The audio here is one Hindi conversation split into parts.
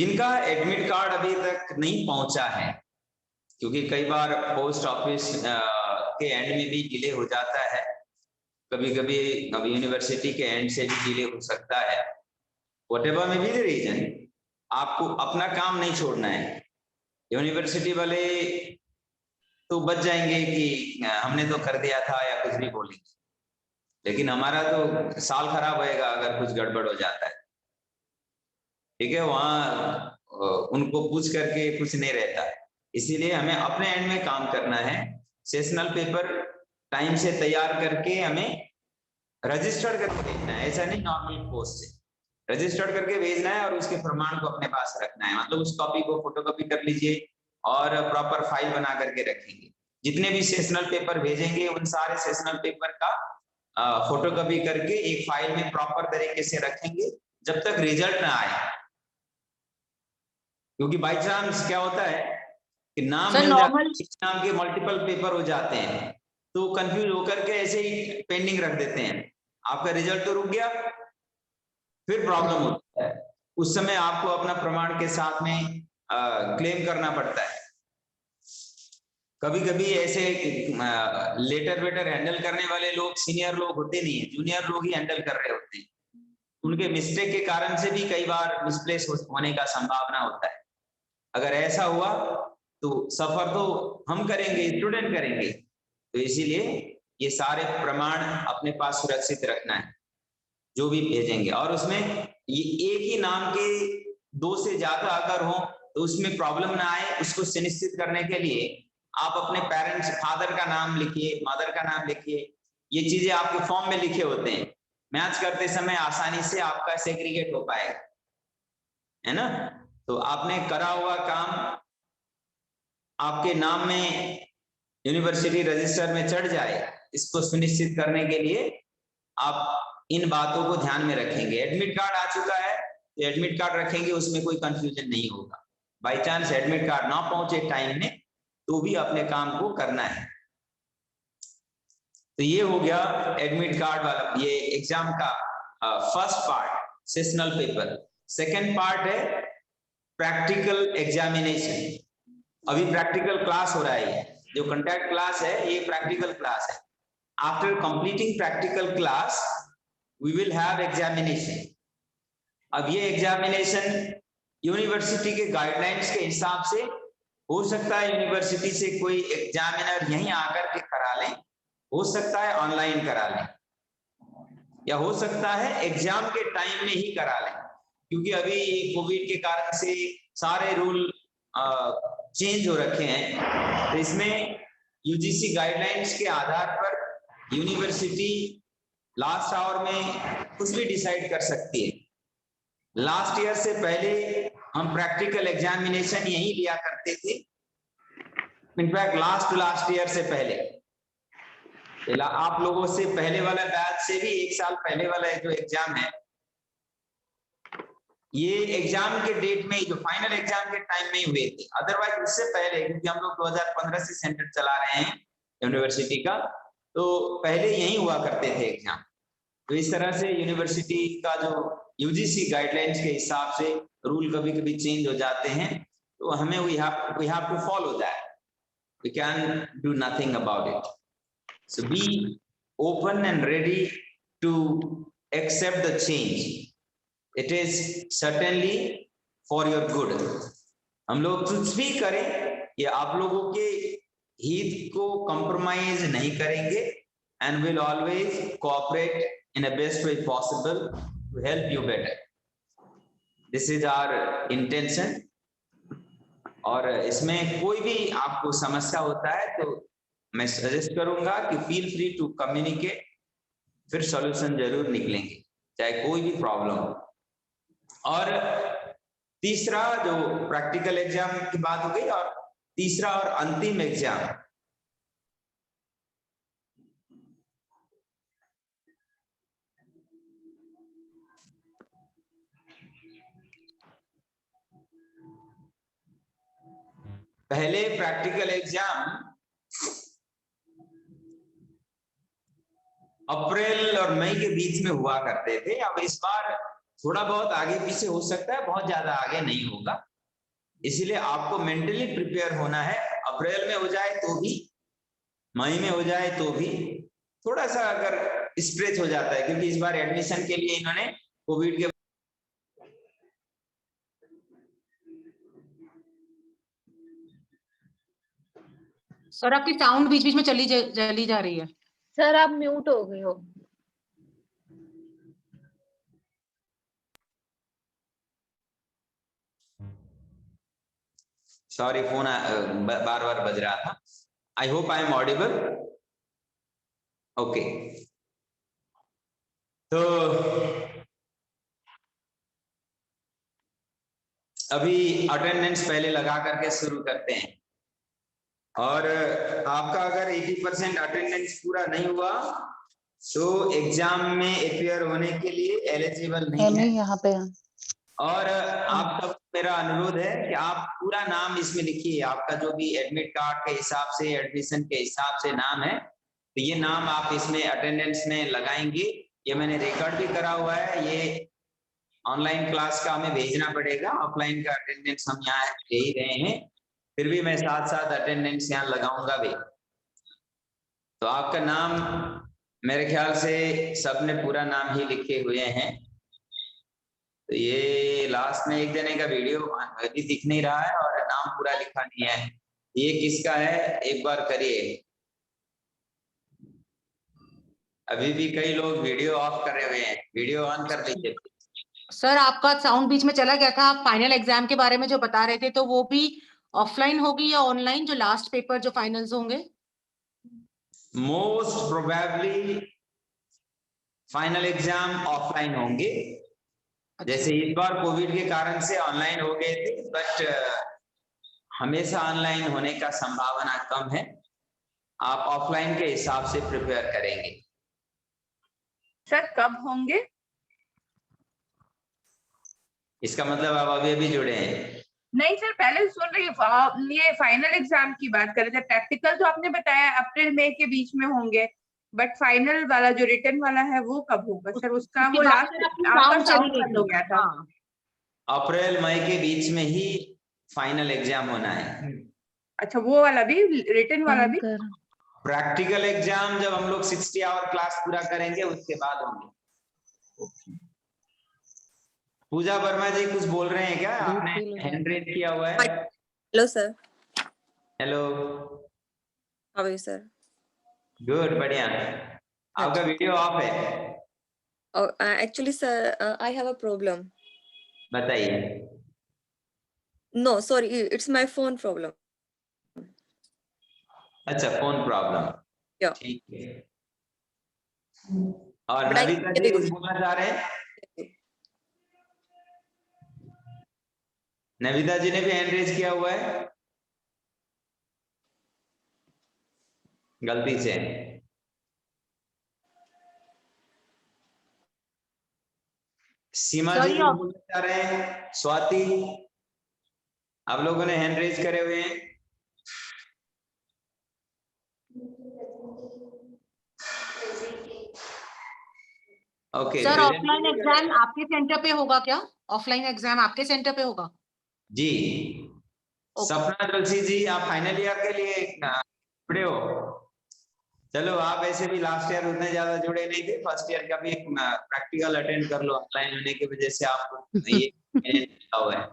जिनका एडमिट कार्ड अभी तक नहीं पहुंचा है, क्योंकि कई बार पोस्ट ऑफिस के एंड में भी डिले हो जाता है, कभी कभी अब यूनिवर्सिटी के एंड से भी डिले हो सकता है। व्हाटएवर में बी द रीजन, आपको अपना काम नहीं छोड़ना है। यूनिवर्सिटी वाले तो बच जाएंगे कि हमने तो कर दिया था या कुछ भी बोलेंगे, लेकिन हमारा तो साल खराब होएगा अगर कुछ गड़बड़ हो जाता है। ठीक है, वहां उनको पूछ करके कुछ नहीं रहता है, इसीलिए हमें अपने एंड में काम करना है। सेशनल पेपर टाइम से तैयार करके हमें रजिस्टर करके भेजना है, ऐसा नहीं नॉर्मल पोस्ट से रजिस्टर करके भेजना है और उसके प्रमाण को अपने पास रखना है। मतलब उस कॉपी को फोटोकॉपी कर लीजिए और प्रॉपर फाइल बना करके रखेंगे। जितने भी सेशनल पेपर भेजेंगे उन सारे सेशनल पेपर का फोटोकॉपी करके एक फाइल में प्रॉपर तरीके से रखेंगे जब तक रिजल्ट ना आए। क्योंकि बाई चांस क्या होता है कि नाम मिल जाता है, नाम के मल्टीपल पेपर हो जाते हैं, तो कंफ्यूज होकर के ऐसे ही पेंडिंग रख देते हैं। आपका रिजल्ट तो रुक गया, फिर प्रॉब्लम होता है। उस समय आपको अपना प्रमाण के साथ में क्लेम करना पड़ता है। कभी कभी ऐसे लेटर वेटर हैंडल करने वाले लोग सीनियर लोग होते नहीं है, जूनियर लोग ही हैंडल कर रहे होते हैं। उनके मिस्टेक के कारण से भी कई बार मिसप्लेस होने का संभावना होता है। अगर ऐसा हुआ तो सफर तो हम करेंगे, स्टूडेंट करेंगे। तो इसीलिए ये सारे प्रमाण अपने पास सुरक्षित रखना है जो भी भेजेंगे। और उसमें ये एक ही नाम के दो से ज्यादा अगर हो तो उसमें प्रॉब्लम ना आए, उसको सुनिश्चित करने के लिए आप अपने पेरेंट्स, फादर का नाम लिखिए, मदर का नाम लिखिए। ये चीजें आपके फॉर्म में लिखे होते हैं, मैच करते समय आसानी से आपका सेग्रीगेट हो पाएगा, है ना। तो आपने करा हुआ काम आपके नाम में यूनिवर्सिटी रजिस्टर में चढ़ जाए, इसको सुनिश्चित करने के लिए आप इन बातों को ध्यान में रखेंगे। एडमिट कार्ड आ चुका है तो एडमिट कार्ड रखेंगे, उसमें कोई कंफ्यूजन नहीं होगा। बाई चांस एडमिट कार्ड ना पहुंचे टाइम में तो भी अपने काम को करना है। तो ये हो गया एडमिट कार्ड वाला, ये एग्जाम का first part, sessional paper. Second part है प्रैक्टिकल एग्जामिनेशन। अभी प्रैक्टिकल क्लास हो रहा है, जो कंटैक्ट क्लास है ये प्रैक्टिकल क्लास है। After completing practical class we will have examination. अब ये एग्जामिनेशन यूनिवर्सिटी के गाइडलाइंस के हिसाब से हो सकता है यूनिवर्सिटी से कोई एग्जामिनर यहीं आकर के करा लें, हो सकता है ऑनलाइन करा लें, या हो सकता है एग्जाम के टाइम में ही करा लें। क्योंकि अभी कोविड के कारण से सारे रूल चेंज हो रखे हैं, तो इसमें यूजीसी गाइडलाइंस के आधार पर यूनिवर्सिटी लास्ट आवर में कुछ भी डिसाइड कर सकती है। लास्ट ईयर से पहले हम प्रैक्टिकल एग्जामिनेशन यही लिया करते थे, इनफैक्ट लास्ट ईयर से पहले, आप लोगों से पहले वाला बैच से भी एक साल पहले वाला जो एग्जाम है, ये एग्जाम के डेट में, जो फाइनल एग्जाम के टाइम में ही हुए थे। अदरवाइज उससे पहले, क्योंकि हम लोग 2015 से सेंटर चला रहे हैं यूनिवर्सिटी का, तो पहले यही हुआ करते थे एग्जाम। तो इस तरह से यूनिवर्सिटी का जो यूजीसी गाइडलाइंस के हिसाब से रूल कभी कभी चेंज हो जाते हैं, तो हमें we have to follow that, we can do nothing about it. So be open and ready to accept the change, it is certainly for your good. हम लोग कुछ भी करें ये आप लोगों के हित को कंप्रोमाइज नहीं करेंगे, and will always cooperate in a best way possible to help you better. This is our intention. और इसमें कोई भी आपको समस्या होता है तो मैं सजेस्ट करूंगा कि फील फ्री टू कम्युनिकेट, फिर सॉल्यूशन जरूर निकलेंगे चाहे कोई भी प्रॉब्लम हो। और तीसरा जो प्रैक्टिकल एग्जाम की बात हो गई, और तीसरा और अंतिम एग्जाम पहले प्रैक्टिकल एग्जाम अप्रैल और मई के बीच में हुआ करते थे। अब इस बार थोड़ा बहुत आगे पीछे हो सकता है, बहुत ज्यादा आगे नहीं होगा। इसीलिए आपको मेंटली प्रिपेयर होना है। अप्रैल में हो जाए तो भी, मई में हो जाए तो भी, थोड़ा सा अगर स्ट्रेच हो जाता है, क्योंकि इस बार एडमिशन के लिए इन्होंने कोविड के सर आपकी साउंड बीच बीच में चली जा रही है। सर आप म्यूट हो गए हो। सॉरी, फोन बार बार बज रहा था। I hope I am audible. Okay, तो अभी अटेंडेंस पहले लगा करके शुरू करते हैं। और आपका अगर 80% अटेंडेंस पूरा नहीं हुआ तो एग्जाम में अपियर होने के लिए एलिजिबल नहीं है। यहाँ पे और आप सब मेरा अनुरोध है कि आप पूरा नाम इसमें लिखिए। आपका जो भी एडमिट कार्ड के हिसाब से, एडमिशन के हिसाब से नाम है, तो ये नाम आप इसमें अटेंडेंस में लगाएंगे। ये मैंने रिकॉर्ड भी करा हुआ है। ये ऑनलाइन क्लास का हमें भेजना पड़ेगा, ऑफलाइन का अटेंडेंस हम यहाँ ले ही रहे हैं, फिर भी मैं साथ साथ अटेंडेंस यहाँ लगाऊंगा भी। तो आपका नाम मेरे ख्याल से सबने पूरा नाम ही लिखे हुए हैं। तो ये लास्ट में एक जने का वीडियो अभी दिख नहीं रहा है और नाम पूरा लिखा नहीं है। ये किसका है, एक बार करिए। अभी भी कई लोग वीडियो ऑफ करे हुए हैं, वीडियो ऑन कर लीजिए। सर आपका साउंड बीच में चला गया था। आप फाइनल एग्जाम के बारे में जो बता रहे थे, तो वो भी ऑफलाइन होगी या ऑनलाइन, जो लास्ट पेपर जो फाइनल्स होंगे? Most probably final exam offline होंगे। जैसे इस बार कोविड के कारण से ऑनलाइन हो गए थे, बट हमेशा ऑनलाइन होने का संभावना कम है। आप ऑफलाइन के हिसाब से प्रिपेयर करेंगे। सर कब होंगे? इसका मतलब आप अभी अभी जुड़े हैं? नहीं सर, पहले सुन रही हूँ। ये फाइनल एग्जाम की बात कर रहे थे। प्रैक्टिकल तो आपने बताया अप्रैल मई के बीच में होंगे, बट फाइनल वाला जो रिटन वाला है वो कब होगा सर? उसका वो लास्ट आपका साउंड बंद हो गया था। अप्रैल मई के बीच में ही फाइनल एग्जाम होना है। अच्छा, वो वाला भी, रिटन वाला भी? प्रैक्टिकल एग्जाम जब हम लोग 60 आवर क्लास पूरा करेंगे उसके बाद होंगे। पूजा वर्मा जी कुछ बोल रहे हैं क्या? आपने हैंड रेज किया हुआ है। Hello sir. Hello, how are you sir? Good, बढ़िया। आपका वीडियो ऑफ है। Actually sir I have a problem. बताइए। No sorry, it's my phone problem. अच्छा, फोन प्रॉब्लम, या ठीक है। और नविता जी कुछ बोलना चाह रहे हैं? नविता जी ने भी हैंड रेज किया हुआ है गलती से। सीमा जी कुछ बोलना चाह रहे हैं? स्वाति, आप लोगों ने हैंड रेज करे हुए हैं। ओके, सर ऑफलाइन एग्जाम आपके सेंटर पे होगा क्या? ऑफलाइन एग्जाम आपके सेंटर पे होगा? जी। सपना तुलसी जी, आप फाइनल ईयर के लिए जुड़े हो? चलो, आप ऐसे भी लास्ट ईयर उतने ज्यादा जुड़े नहीं थे, फर्स्ट ईयर का भी एक प्रैक्टिकल अटेंड कर लो। ऑनलाइन होने की वजह से आपको ये हुआ है।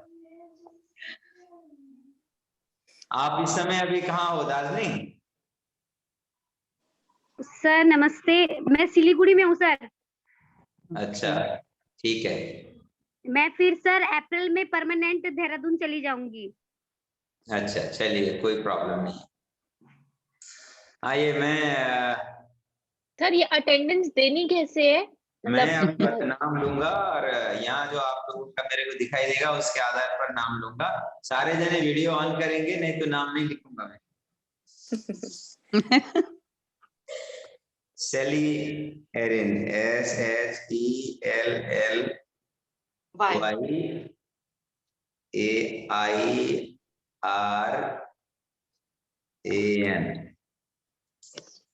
आप इस समय अभी कहाँ हो दार्जिलिंग? सर नमस्ते, मैं सिलीगुड़ी में हूँ सर। अच्छा, ठीक है। मैं फिर सर अप्रैल में परमानेंट देहरादून चली जाऊंगी। अच्छा, चलिए, कोई प्रॉब्लम नहीं। आइए, मैं सर ये अटेंडेंस देनी कैसे है? मैं आपका नाम लूंगा और यहाँ जो आप लोगों का मेरे को दिखाई देगा उसके आधार पर नाम लूंगा। सारे जने वीडियो ऑन करेंगे, नहीं तो नाम नहीं लिखूंगा मैं। सेली एरिन, SHELLYAIRAN।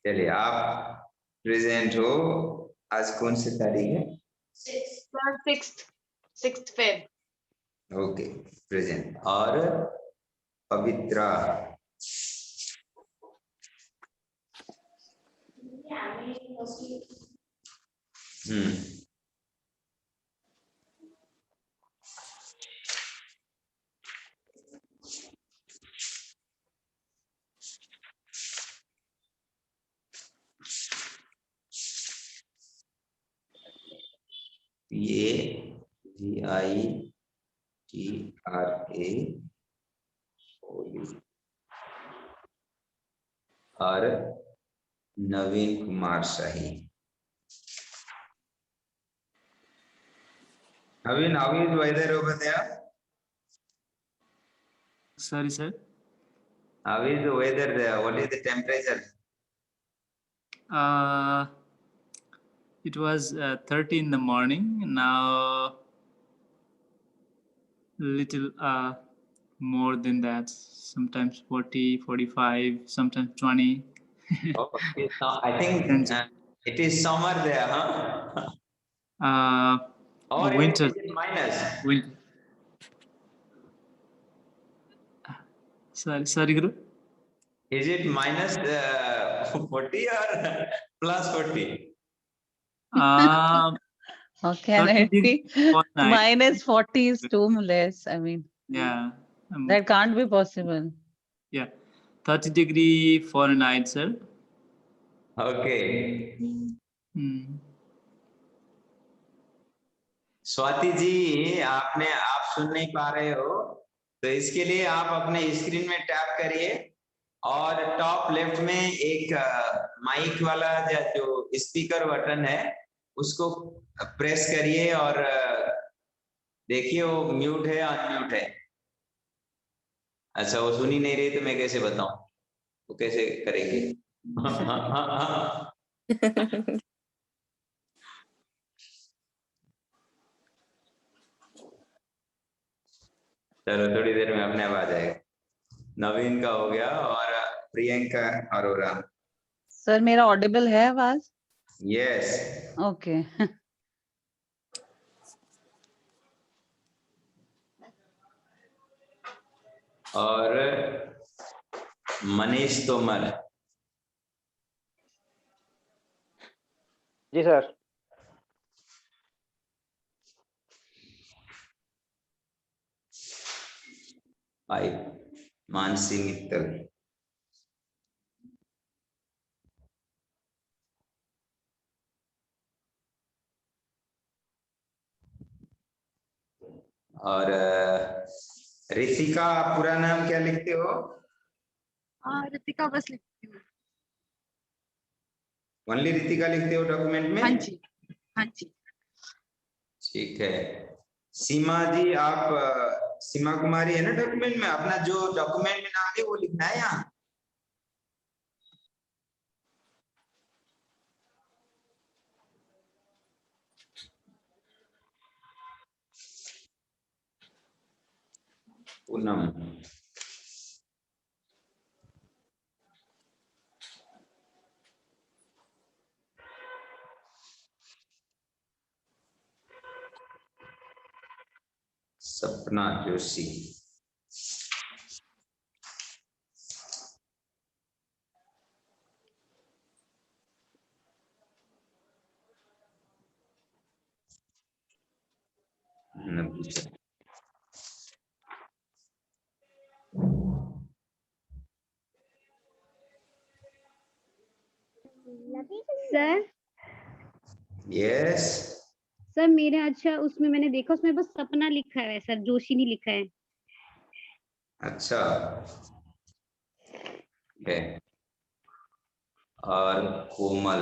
चलिए, आप प्रेजेंट हो। आज कौन सी तारीख है? 6th। 6th Feb. Okay present. और पवित्रा, PAVITRA और नवीन Kumar Shahi. Naveen, how is weather over there? Sorry, sir. How is the weather there? What is the temperature? It was 30 in the morning. Now, little more than that. Sometimes 40, 45, sometimes 20. Oh, I think it is summer there, huh? Or Winter. is it minus? Winter. Sorry, Guru. Is it minus 40 or plus 40? How can it be? Minus 40 is too less. I mean, yeah. That can't be possible. Yeah. 30 degree Fahrenheit, sir. Okay. Hmm. Swati ji, आप सुन नहीं पा रहे हो, तो इसके लिए आप अपने स्क्रीन में टैप करिए और टॉप लेफ्ट में एक माइक वाला जो स्पीकर बटन है उसको प्रेस करिए और देखिए वो म्यूट है अनम्यूट है। अच्छा, वो सुन ही नहीं रही तो मैं कैसे बताऊं, वो कैसे करेंगे? चलो थोड़ी देर में अपने आप आ जाएगा। नवीन का हो गया और प्रियंका अरोरा। सर मेरा ऑडिबल है आवाज? यस। ओके। और मनीष तोमर। जी सर। आई मानसी मित्तल। और ऋतिका, पूरा नाम क्या लिखते हो? ऋतिका बस लिखती हूँ। ओनली ऋतिका लिखते हो डॉक्यूमेंट में? हाँ जी, हाँ जी। ठीक है। सीमा जी, आप सीमा कुमारी है ना डॉक्यूमेंट में? अपना जो डॉक्यूमेंट में नाम है वो लिखना है यहाँ। पूनम। सपना जोशी। सर। यस। सर मेरे अच्छा उसमें मैंने देखा उसमें बस सपना लिखा है सर, जोशी नहीं लिखा है। अच्छा है। और कोमल।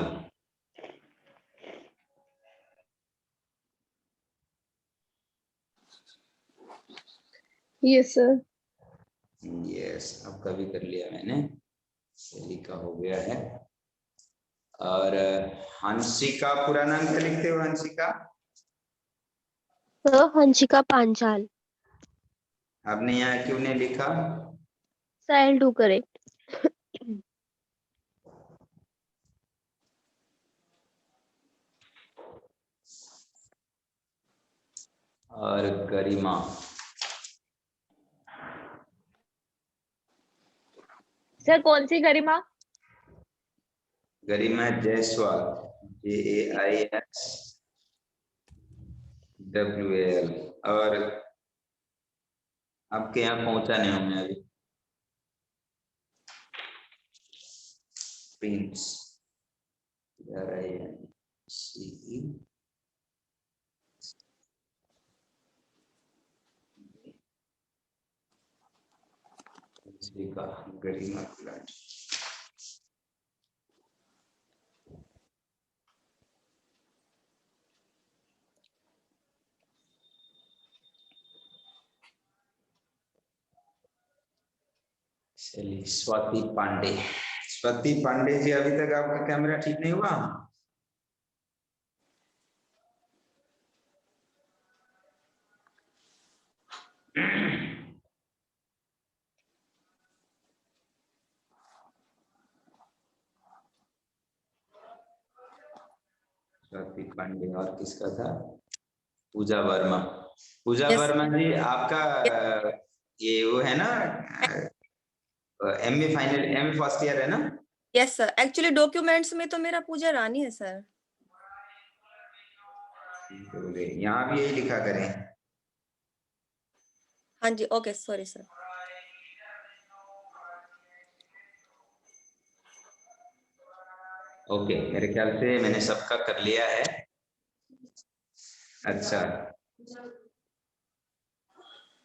Yes sir. यस, अब कभी कर लिया मैंने, सही का हो गया है। और हंसिका, पूरा नाम क्या लिखते हो हंसिका? सर हंसिका पांचाल। आपने यहाँ क्यों नहीं लिखा? Sir I will do correct. और गरिमा। सर कौन सी गरिमा? गरिमा जायसवाल, JAISWAL। और आपके यहाँ पहुंचा नहीं हमने अभी। प्रिंस गरिमा प्लांट। चलिए स्वाति पांडे। स्वाति पांडे जी, अभी तक आपका कैमरा ठीक नहीं हुआ? स्वाति पांडे और किसका था? पूजा वर्मा। पूजा वर्मा जी, आपका ये वो है ना, MA final, MA first year है ना? यस सर, एक्चुअली डॉक्यूमेंट्स में तो मेरा पूजा रानी है सर। यहाँ भी यही लिखा करें। हाँ जी, ओके, सॉरी सर। ओके, मेरे ख्याल से मैंने सबका कर लिया है। अच्छा,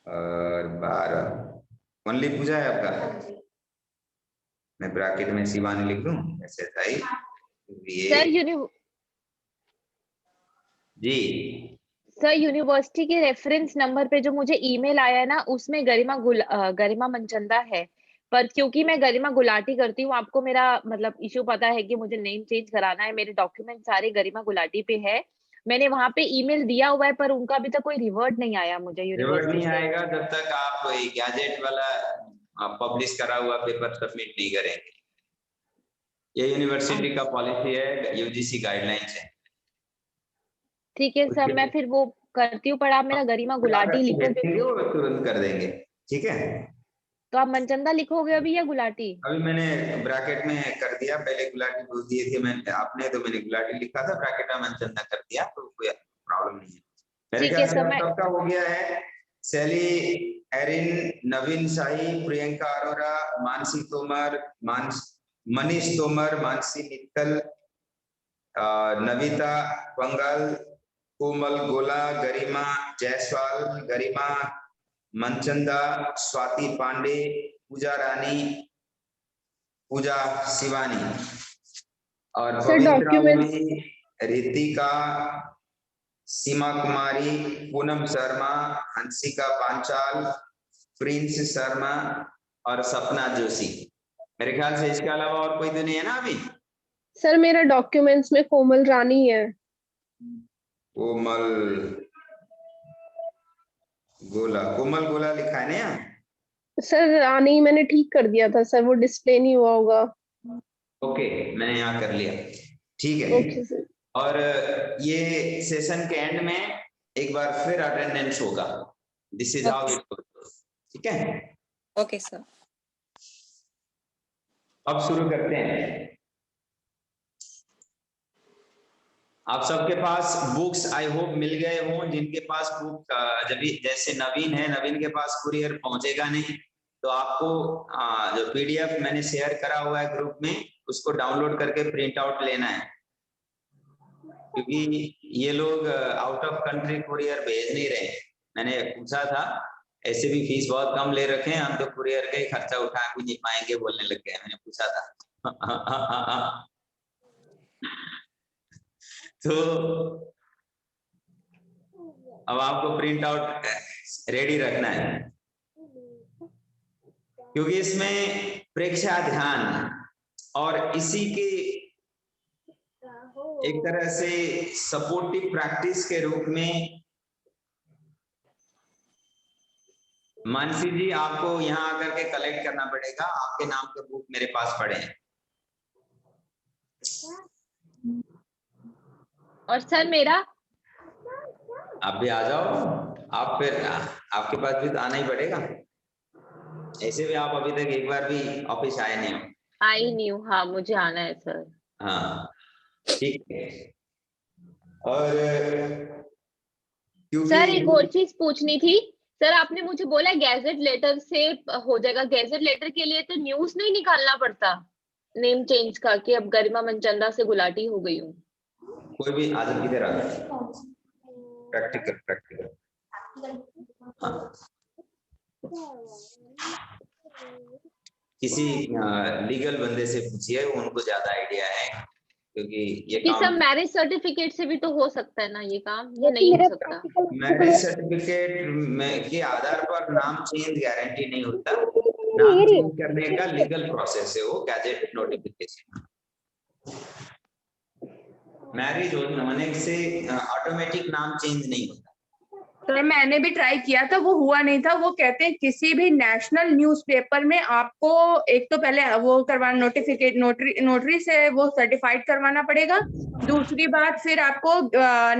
और 12 ओनली पूजा है आपका। मैं ब्रैकेट में शिवानी लिख दूं, ऐसे था ही सर जी। सर यूनिवर्सिटी के रेफरेंस नंबर पे जो मुझे ईमेल आया है ना, उसमें गरिमा मनचंदा है, पर क्योंकि मैं गरिमा गुलाटी करती हूँ, आपको मेरा मतलब इशू पता है कि मुझे नेम चेंज कराना है, मेरे डॉक्यूमेंट सारे गरिमा गुलाटी पे है। मैंने वहां पे ईमेल दिया हुआ है, पर उनका अभी तक कोई रिवर्ट नहीं आया मुझे रिवर्ट यूनिवर्सिटी नहीं से। आएगा जब तक आप कोई गैजेट वाला पब्लिश करा हुआ पेपर सबमिट नहीं करेंगे। ये यूनिवर्सिटी का पॉलिसी है, यूजीसी गाइडलाइंस है। ठीक है सर, मैं फिर वो करती हूँ, पर आप मेरा गरिमा गुलाटी लिखोगे? वो तुरंत कर देंगे, ठीक है। तो आप मनचंदा लिखोगे अभी या गुलाटी? अभी मैंने ब्रैकेट में कर दिया, पहले गुलाटी बोल दिए थे मैंने, आपने तो मैंने गुलाटी लिखा था, ब्रैकेट में मनचंदा कर दिया, तो कोई प्रॉब्लम नहीं है। मेरे ख्याल से सबका हो गया है। सैली, एरिन, नवीन शाही, प्रियंका अरोरा, मानसी तोमर, मनीष तोमर, मानसी मित्तल, नविता पंगल, कोमल गोला, गरिमा जायसवाल, गरिमा मनचंदा, स्वाति पांडे, पूजा रानी, पूजा शिवानी और पवित्रा, रितिका, सीमा कुमारी, पूनम शर्मा, हंसिका पांचाल, प्रिंस शर्मा और सपना जोशी। मेरे ख्याल से इसके अलावा और कोई तो नहीं है ना अभी? सर मेरा डॉक्यूमेंट्स में कोमल रानी है। कोमल गोला लिखा है ना यहाँ? सर रानी मैंने ठीक कर दिया था सर, वो डिस्प्ले नहीं हुआ होगा। ओके, मैंने यहाँ कर लिया, ठीक है। Okay sir. और ये सेशन के एंड में एक बार फिर अटेंडेंस होगा। This is how it goes, ठीक है? Okay sir. अब शुरू करते हैं। आप सबके पास बुक्स आई होप मिल गए हों। जिनके पास बुक, जैसे नवीन है, नवीन के पास कुरियर पहुंचेगा नहीं, तो आपको जो पीडीएफ मैंने शेयर करा हुआ है ग्रुप में, उसको डाउनलोड करके प्रिंट आउट लेना है, क्योंकि ये लोग आउट ऑफ कंट्री कुरियर भेज नहीं रहे। मैंने पूछा था, ऐसे भी फीस बहुत कम ले रखे हैं, हम तो कुरियर का ही खर्चा उठा भी नहीं पाएंगे बोलने लग गए। मैंने पूछा था तो अब आपको प्रिंट आउट रेडी रखना है, क्योंकि इसमें प्रेक्षा ध्यान और इसी के एक तरह से सपोर्टिव प्रैक्टिस के रूप में मानसी जी आपको यहाँ आकर के कलेक्ट करना पड़ेगा। आपके नाम के बुक मेरे पास पड़े हैं। और सर मेरा आप भी आ जाओ। आप फिर आपके पास भी तो आना ही पड़ेगा, ऐसे भी आप अभी तक एक बार भी ऑफिस आए नहीं हो। आई नहीं हूँ, हाँ मुझे आना है सर। हाँ ठीक है। और क्योंकि सर एक और चीज पूछनी थी। सर आपने मुझे बोला गैजेट लेटर से हो जाएगा, गैजेट लेटर के लिए तो न्यूज नहीं निकालना पड़ता नेम चेंज का कि अब गरिमा मनचंदा से गुलाटी हो गई हूँ? कोई भी आदमी किधर आ प्रैक्टिकल हाँ। किसी लीगल बंदे से पूछिए, उनको ज्यादा आइडिया है, क्योंकि ये कि काम सब मैरिज सर्टिफिकेट से भी तो हो सकता है ना ये काम, या नहीं हो सकता? मैरिज सर्टिफिकेट के आधार पर नाम चेंज गारंटी नहीं होता। नाम चेंज करने का लीगल प्रोसेस है वो गैजेट नोटिफिकेशन। मैरिज होने से ऑटोमेटिक नाम चेंज नहीं होता। सर मैंने भी ट्राई किया था, वो हुआ नहीं था। वो कहते हैं किसी भी नेशनल न्यूज़पेपर में आपको एक तो पहले वो करवाना, नोटिफिकेट नोटरी से वो सर्टिफाइड करवाना पड़ेगा। दूसरी बात फिर आपको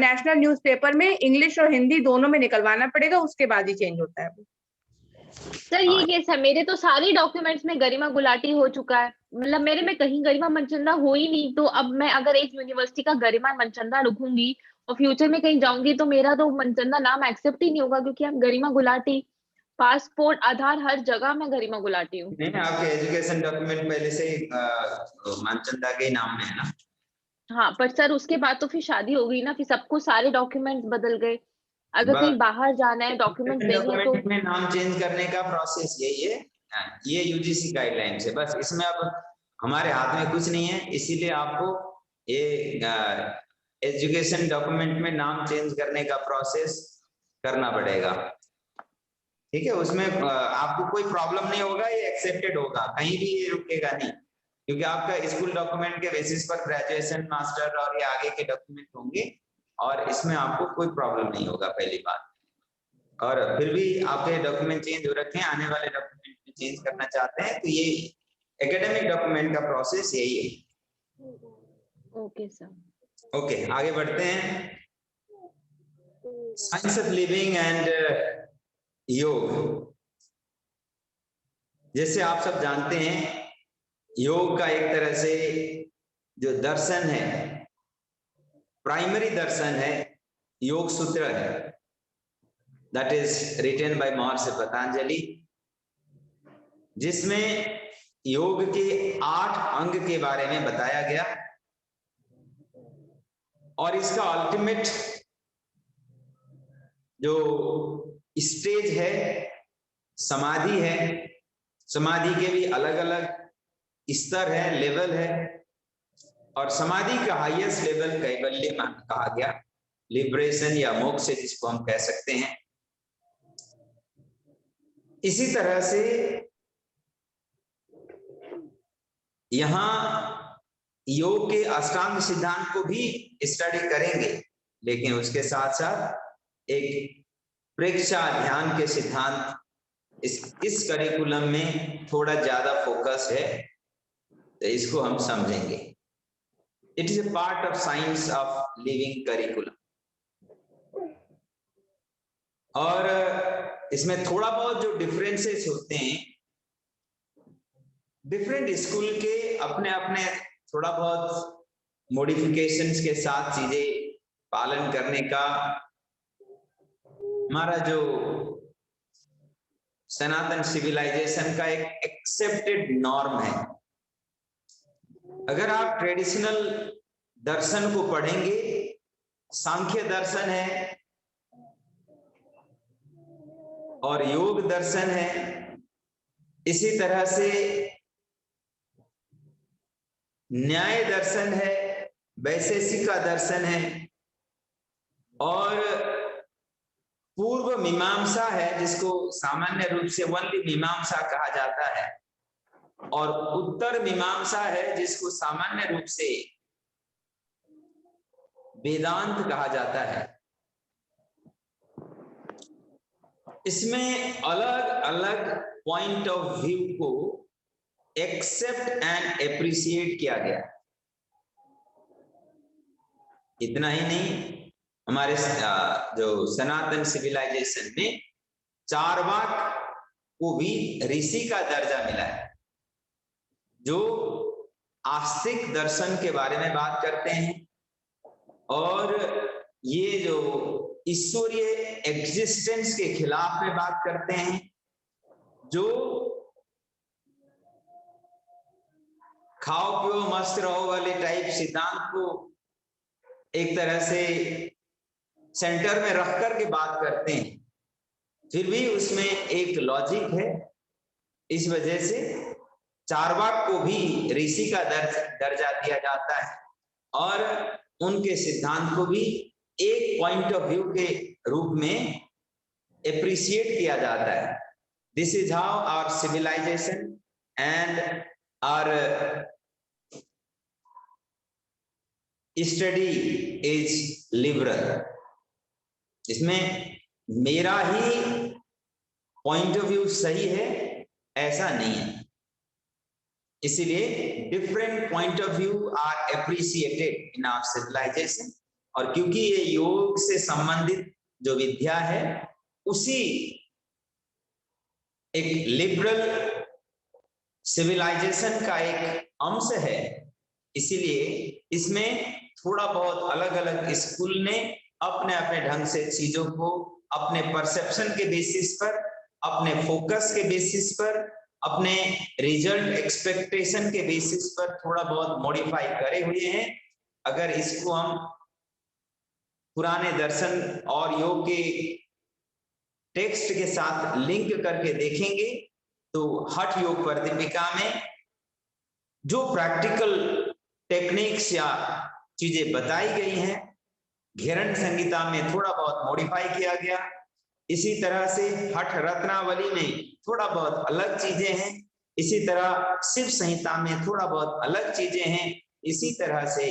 नेशनल न्यूज़पेपर में इंग्लिश और हिंदी दोनों में निकलवाना पड़ेगा, उसके बाद ही चेंज होता है। सर ये केस है, मेरे तो सारे डॉक्यूमेंट्स में गरिमा गुलाटी हो चुका है, मतलब मेरे में कहीं गरिमा मनचंदा हो ही नहीं। तो अब मैं अगर एक यूनिवर्सिटी का गरिमा मनचंदा लिखूंगी और फ्यूचर में कहीं जाऊंगी तो मेरा तो मनचंदा नाम एक्सेप्ट ही नहीं होगा, क्योंकि हम गरिमा गुलाटी, पासपोर्ट, आधार, हर जगह मैं गरिमा गुलाटी हूँ। नहीं, आपके एजुकेशन डॉक्यूमेंट पहले से मनचंदा के नाम में है ना। हाँ पर सर उसके बाद तो फिर शादी हो गई ना, फिर सबको सारे डॉक्यूमेंट्स बदल गए। अगर कहीं बाहर जाना है डॉक्यूमेंट्स देने तो में नाम चेंज करने का प्रोसेस यही है। ये यूजीसी गाइडलाइन है, बस इसमें अब हमारे हाथ में कुछ नहीं है। इसीलिए आपको ये एजुकेशन डॉक्यूमेंट में नाम चेंज करने का प्रोसेस करना पड़ेगा, ठीक है। उसमें आपको कोई प्रॉब्लम नहीं होगा, ये एक्सेप्टेड होगा, कहीं भी ये रुकेगा नहीं, क्योंकि आपका स्कूल डॉक्यूमेंट के बेसिस पर ग्रेजुएशन, मास्टर और ये आगे के डॉक्यूमेंट होंगे, और इसमें आपको कोई प्रॉब्लम नहीं होगा, पहली बात। और फिर भी आपके डॉक्यूमेंट चेंज हो रखे हैं, आने वाले डॉक्यूमेंट में चेंज करना चाहते हैं, तो ये एकेडमिक डॉक्यूमेंट का प्रोसेस यही है। Okay sir. ओके, आगे बढ़ते हैं। साइंस ऑफ लिविंग एंड योग। जैसे आप सब जानते हैं, योग का एक तरह से जो दर्शन है, प्राइमरी दर्शन है, योग सूत्र है, दैट इज रिटन बाय महर्षि पतंजलि, जिसमें योग के 8 अंग के बारे में बताया गया, और इसका अल्टीमेट जो स्टेज है समाधि है। समाधि के भी अलग अलग स्तर है, लेवल है, और समाधि का हाईएस्ट लेवल कैवल्य कहा गया, लिबरेशन या मोक्ष जिसको हम कह सकते हैं। इसी तरह से यहां योग के अष्टांग सिद्धांत को भी स्टडी करेंगे, लेकिन उसके साथ साथ एक प्रेक्षा ध्यान के सिद्धांत इस करिकुलम में थोड़ा ज्यादा फोकस है, तो इसको हम समझेंगे। It is a part of science of living curriculum. और इसमें थोड़ा बहुत जो डिफरेंसेस होते हैं, डिफरेंट स्कूल के अपने अपने थोड़ा बहुत मॉडिफिकेशंस के साथ चीजें पालन करने का हमारा जो सनातन सिविलाइजेशन का एक एक्सेप्टेड नॉर्म है। अगर आप ट्रेडिशनल दर्शन को पढ़ेंगे, सांख्य दर्शन है और योग दर्शन है, इसी तरह से न्याय दर्शन है, वैशेषिक दर्शन है, और पूर्व मीमांसा है जिसको सामान्य रूप से वल्ली मीमांसा कहा जाता है, और उत्तर मीमांसा है जिसको सामान्य रूप से वेदांत कहा जाता है। इसमें अलग अलग पॉइंट ऑफ व्यू को एक्सेप्ट एंड एप्रिशिएट किया गया। इतना ही नहीं, हमारे जो सनातन सिविलाइजेशन में चारवाक को भी ऋषि का दर्जा मिला है, जो आस्तिक दर्शन के बारे में बात करते हैं और ये जो ईश्वरीय एग्जिस्टेंस के खिलाफ में बात करते हैं, जो खाओ पियो मस्त रहो वाले टाइप सिद्धांत को एक तरह से सेंटर में रख करके बात करते हैं, फिर भी उसमें एक लॉजिक है। इस वजह से चारवाक को भी ऋषि का दर्जा दिया जाता है और उनके सिद्धांत को भी एक पॉइंट ऑफ व्यू के रूप में एप्रिशिएट किया जाता है। This is how our civilization and our study is liberal. इसमें मेरा ही पॉइंट ऑफ व्यू सही है ऐसा नहीं है, इसीलिए different point of view are appreciated in our civilization. और क्योंकि ये योग से संबंधित जो विद्या है उसी एक लिबरल सिविलाइजेशन का एक अंश है, इसीलिए इसमें थोड़ा बहुत अलग अलग स्कूल ने अपने अपने ढंग से चीजों को अपने परसेप्शन के बेसिस पर, अपने फोकस के बेसिस पर, अपने रिजल्ट एक्सपेक्टेशन के बेसिस पर थोड़ा बहुत मॉडिफाई करे हुए हैं। अगर इसको हम पुराने दर्शन और योग के टेक्स्ट के साथ लिंक करके देखेंगे तो हठ योग प्रदीपिका में जो प्रैक्टिकल टेक्निक्स या चीजें बताई गई हैं, घेरन संहिता में थोड़ा बहुत मॉडिफाई किया गया। इसी तरह से हठ रत्नावली में थोड़ा बहुत अलग चीजें हैं, इसी तरह शिव संहिता में थोड़ा बहुत अलग चीजें हैं। इसी तरह से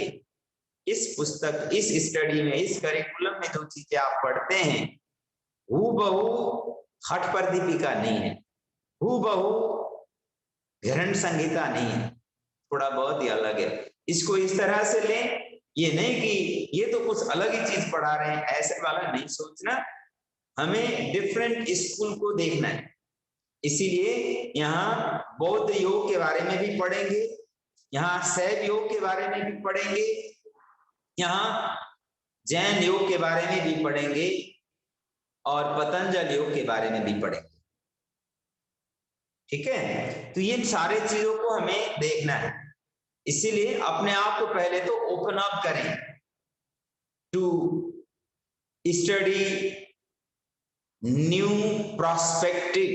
इस पुस्तक, इस स्टडी में, इस करिकुलम में जो चीजें आप पढ़ते हैं हूबहू हठ प्रदीपिका नहीं है, हूबहू घेरन संहिता नहीं है, थोड़ा बहुत ही अलग है। इसको इस तरह से लें, ये नहीं कि ये तो कुछ अलग ही चीज पढ़ा रहे हैं, ऐसे वाला नहीं सोचना। हमें डिफरेंट स्कूल को देखना है, इसीलिए यहाँ बौद्ध योग के बारे में भी पढ़ेंगे, यहाँ शैव योग के बारे में भी पढ़ेंगे, यहाँ जैन योग के बारे में भी पढ़ेंगे और पतंजल योग के बारे में भी पढ़ेंगे। ठीक है, तो ये सारे चीजों को हमें देखना है, इसीलिए अपने आप को पहले तो ओपन अप करें to study new prospective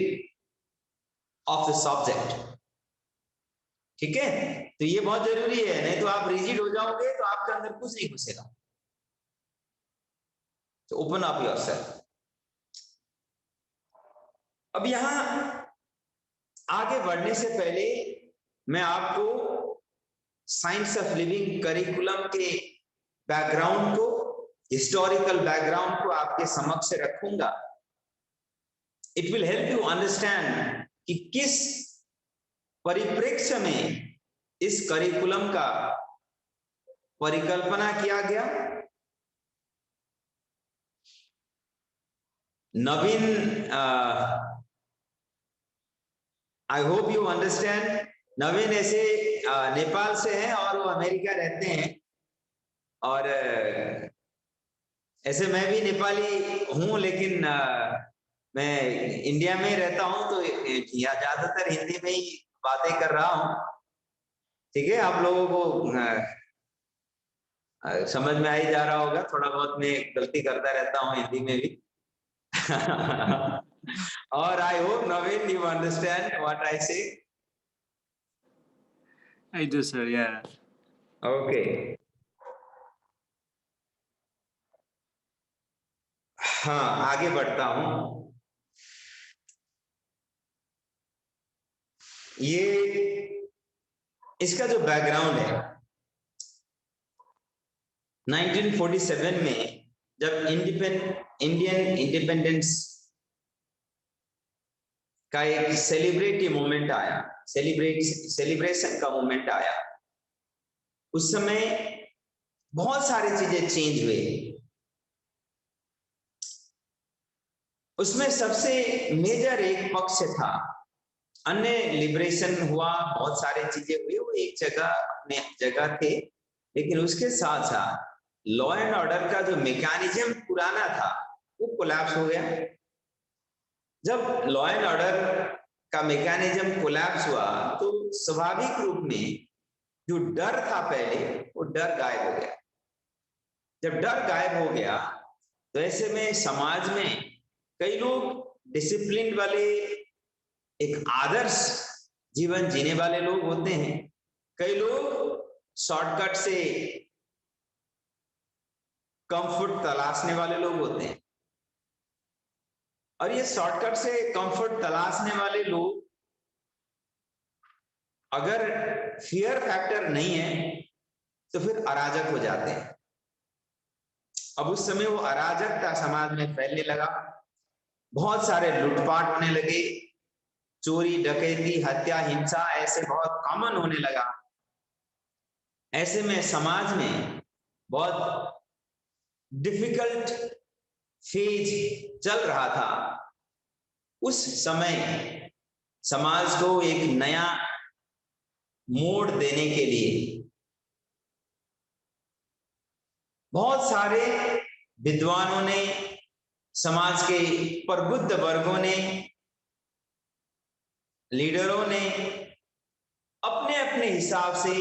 of the subject. ठीक है, तो ये बहुत जरूरी है, नहीं तो आप रिजिड हो जाओगे तो आपके अंदर कुछ नहीं घुसेगा। तो ओपन अप योरसेल्फ। अब यहां आगे बढ़ने से पहले मैं आपको साइंस ऑफ लिविंग करिकुलम के बैकग्राउंड को, हिस्टोरिकल बैकग्राउंड को आपके समक्ष रखूंगा। It will help you understand कि किस परिप्रेक्ष्य में इस करिकुलम का परिकल्पना किया गया। नवीन, आई होप यू अंडरस्टैंड, नवीन ऐसे नेपाल से हैं और वो अमेरिका रहते हैं, और ऐसे मैं भी नेपाली हूं, लेकिन मैं इंडिया में रहता हूं तो ज्यादातर हिंदी में ही बातें कर रहा हूं। ठीक है, आप लोगों को समझ में आ ही जा रहा होगा, थोड़ा बहुत मैं गलती करता रहता हूं हिंदी में भी। और I hope Naveen you understand what I से। I do, sir. Yeah. Okay. हाँ, आगे बढ़ता हूं। ये इसका जो बैकग्राउंड है, 1947 में जब इंडियन इंडिपेंडेंस का एक सेलिब्रेटी मोमेंट आया, सेलिब्रेशन का मोमेंट आया, उस समय बहुत सारी चीजें चेंज हुए। उसमें सबसे मेजर एक पक्ष था, अन्य लिबरेशन हुआ, बहुत सारी चीजें हुई, वो एक जगह अपने जगह थे, लेकिन उसके साथ साथ लॉ एंड ऑर्डर का जो मैकेनिज्म पुराना था वो कोलैप्स हो गया। जब लॉ एंड ऑर्डर का मैकेनिज्म कोलैप्स हुआ तो स्वाभाविक रूप में जो डर था पहले, वो डर गायब हो गया। जब डर गायब हो गया तो ऐसे में समाज में कई लोग डिसिप्लिन वाले, एक आदर्श जीवन जीने वाले लोग होते हैं, कई लोग शॉर्टकट से कंफर्ट तलाशने वाले लोग होते हैं। और ये शॉर्टकट से कंफर्ट तलाशने वाले लोग अगर फियर फैक्टर नहीं है तो फिर अराजक हो जाते हैं। अब उस समय वो अराजकता समाज में फैलने लगा, बहुत सारे लूटपाट होने लगे, चोरी डकैती हत्या हिंसा ऐसे बहुत कॉमन होने लगा। ऐसे में समाज में बहुत डिफिकल्ट फेज चल रहा था। उस समय समाज को एक नया मोड़ देने के लिए बहुत सारे विद्वानों ने, समाज के प्रबुद्ध वर्गों ने, लीडरों ने अपने अपने हिसाब से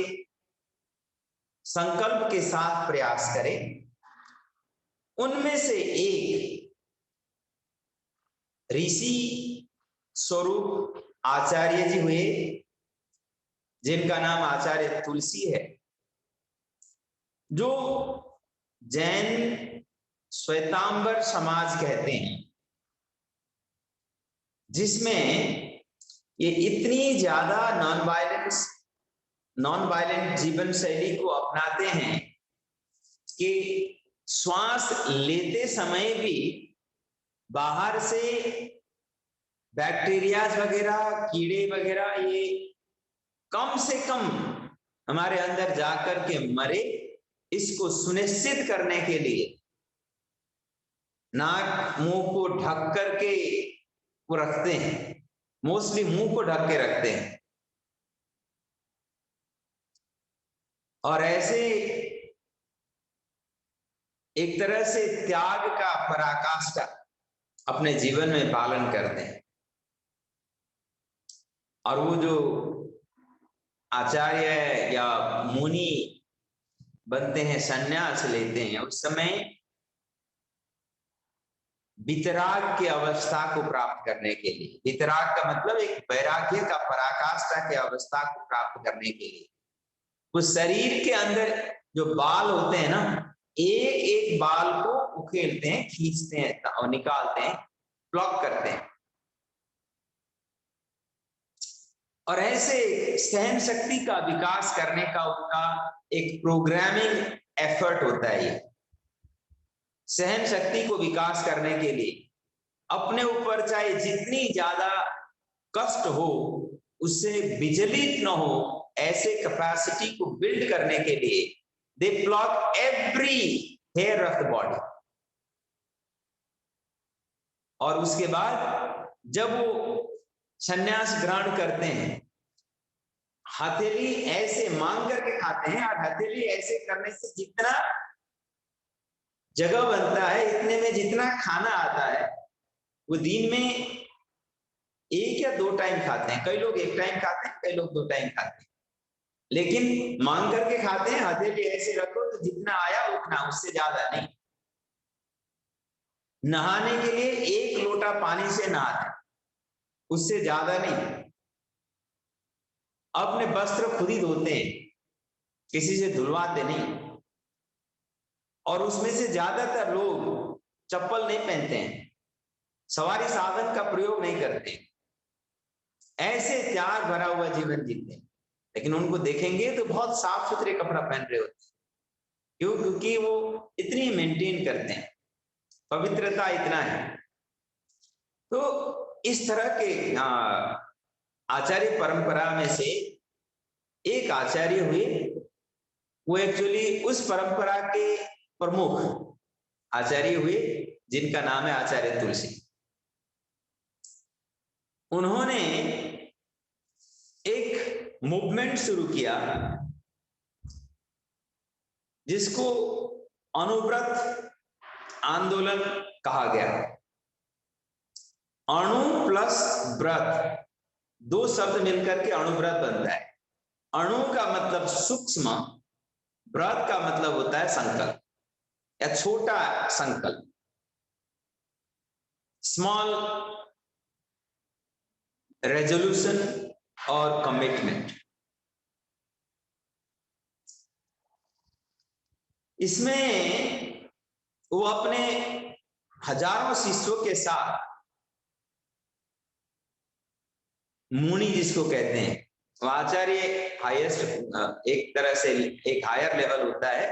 संकल्प के साथ प्रयास करे। उनमें से एक ऋषि स्वरूप आचार्य जी हुए, जिनका नाम आचार्य तुलसी है, जो जैन श्वेतांबर समाज कहते हैं, जिसमें ये इतनी ज्यादा नॉन वायलेंट जीवन शैली को अपनाते हैं कि श्वास लेते समय भी बाहर से बैक्टीरिया वगैरह, कीड़े वगैरह ये कम से कम हमारे अंदर जाकर के मरे, इसको सुनिश्चित करने के लिए नाक मुंह को ढक करके वो रखते हैं, मोस्टली मुंह को ढक के रखते हैं। और ऐसे एक तरह से त्याग का पराकाष्ठा अपने जीवन में पालन करते हैं। और वो जो आचार्य या मुनि बनते हैं, सन्यास लेते हैं, उस समय वितराग की अवस्था को प्राप्त करने के लिए, वितराग का मतलब एक वैराग्य का पराकाष्ठा की अवस्था को प्राप्त करने के लिए, उस शरीर के अंदर जो बाल होते हैं ना, एक एक बाल को उखेलते हैं, खींचते हैं और निकालते हैं, ब्लॉक करते हैं। और ऐसे सहन शक्ति का विकास करने का उनका एक प्रोग्रामिंग एफर्ट होता है। ये सहन शक्ति को विकास करने के लिए अपने ऊपर चाहे जितनी ज्यादा कष्ट हो उससे विचलित न हो, ऐसे कैपेसिटी को बिल्ड करने के लिए they pluck every hair of the body. और उसके बाद जब वो संन्यास ग्रहण करते हैं, हथेली ऐसे मांग करके खाते हैं, और हथेली ऐसे करने से जितना जगह बनता है, इतने में जितना खाना आता है, वो दिन में 1 या 2 टाइम खाते हैं। कई लोग 1 टाइम खाते हैं, कई लोग 2 टाइम खाते हैं, लेकिन मांग करके खाते हैं। हथेली ऐसे रखो तो जितना आया उतना, उससे ज्यादा नहीं। नहाने के लिए 1 लोटा पानी से नहाते हैं, उससे ज्यादा नहीं। अपने वस्त्र खुद ही धोते हैं, किसी से धुलवाते नहीं। और उसमें से ज्यादातर लोग चप्पल नहीं पहनते हैं, सवारी साधन का प्रयोग नहीं करते, ऐसे त्याग भरा हुआ जीवन जीते हैं। लेकिन उनको देखेंगे तो बहुत साफ सुथरे कपड़ा पहन रहे होते हैं। क्यों? क्योंकि वो इतनी मेंटेन करते हैं, पवित्रता इतना है। तो इस तरह के आचार्य परंपरा में से एक आचार्य हुए, वो एक्चुअली उस परंपरा के प्रमुख आचार्य हुए, जिनका नाम है आचार्य तुलसी। उन्होंने एक मूवमेंट शुरू किया जिसको अणुव्रत आंदोलन कहा गया। अणु प्लस व्रत, दो शब्द मिलकर के अणुव्रत बनता है। अणु का मतलब सूक्ष्म, व्रत का मतलब होता है संकल्प या छोटा संकल्प, स्मॉल रेजोल्यूशन और कमिटमेंट। इसमें वो अपने हजारों शिष्यों के साथ, मुनि जिसको कहते हैं, आचार्य हाईएस्ट, एक तरह से एक हायर लेवल होता है,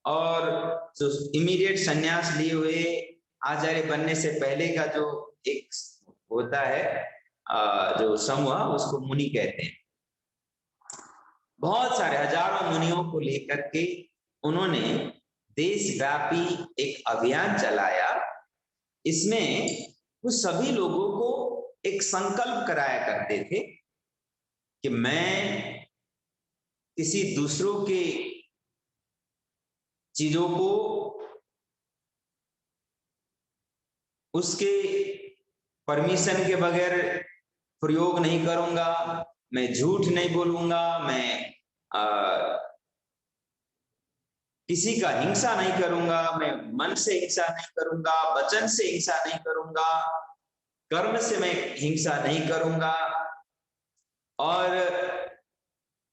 और जो इमीडिएट संन्यास लिए हुए आचार्य बनने से पहले का जो एक होता है जो समूह, उसको मुनि कहते हैं। बहुत सारे हजारों मुनियों को लेकर के उन्होंने देशव्यापी एक अभियान चलाया। इसमें वो सभी लोगों को एक संकल्प कराया करते थे कि मैं किसी दूसरों के चीजों को उसके परमिशन के बगैर प्रयोग नहीं करूंगा, मैं झूठ नहीं बोलूंगा, मैं किसी का हिंसा नहीं करूंगा, मैं मन से हिंसा नहीं करूंगा, वचन से हिंसा नहीं करूंगा, कर्म से मैं हिंसा नहीं करूंगा, और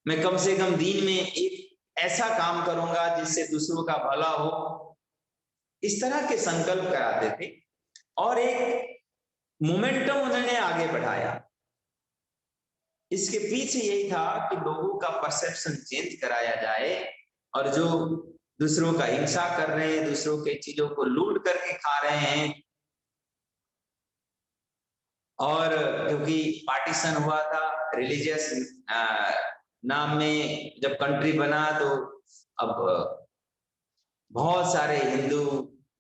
मैं कम से कम दिन में एक ऐसा काम करूंगा जिससे दूसरों का भला हो। इस तरह के संकल्प कराते थे और एक मोमेंटम उन्होंने आगे बढ़ाया। इसके पीछे यही था कि लोगों का परसेप्शन चेंज कराया जाए, और जो दूसरों का हिंसा कर रहे हैं, दूसरों के चीजों को लूट करके खा रहे हैं, और क्योंकि पार्टीशन हुआ था रिलीजियस नाम में, जब कंट्री बना तो अब बहुत सारे हिंदू,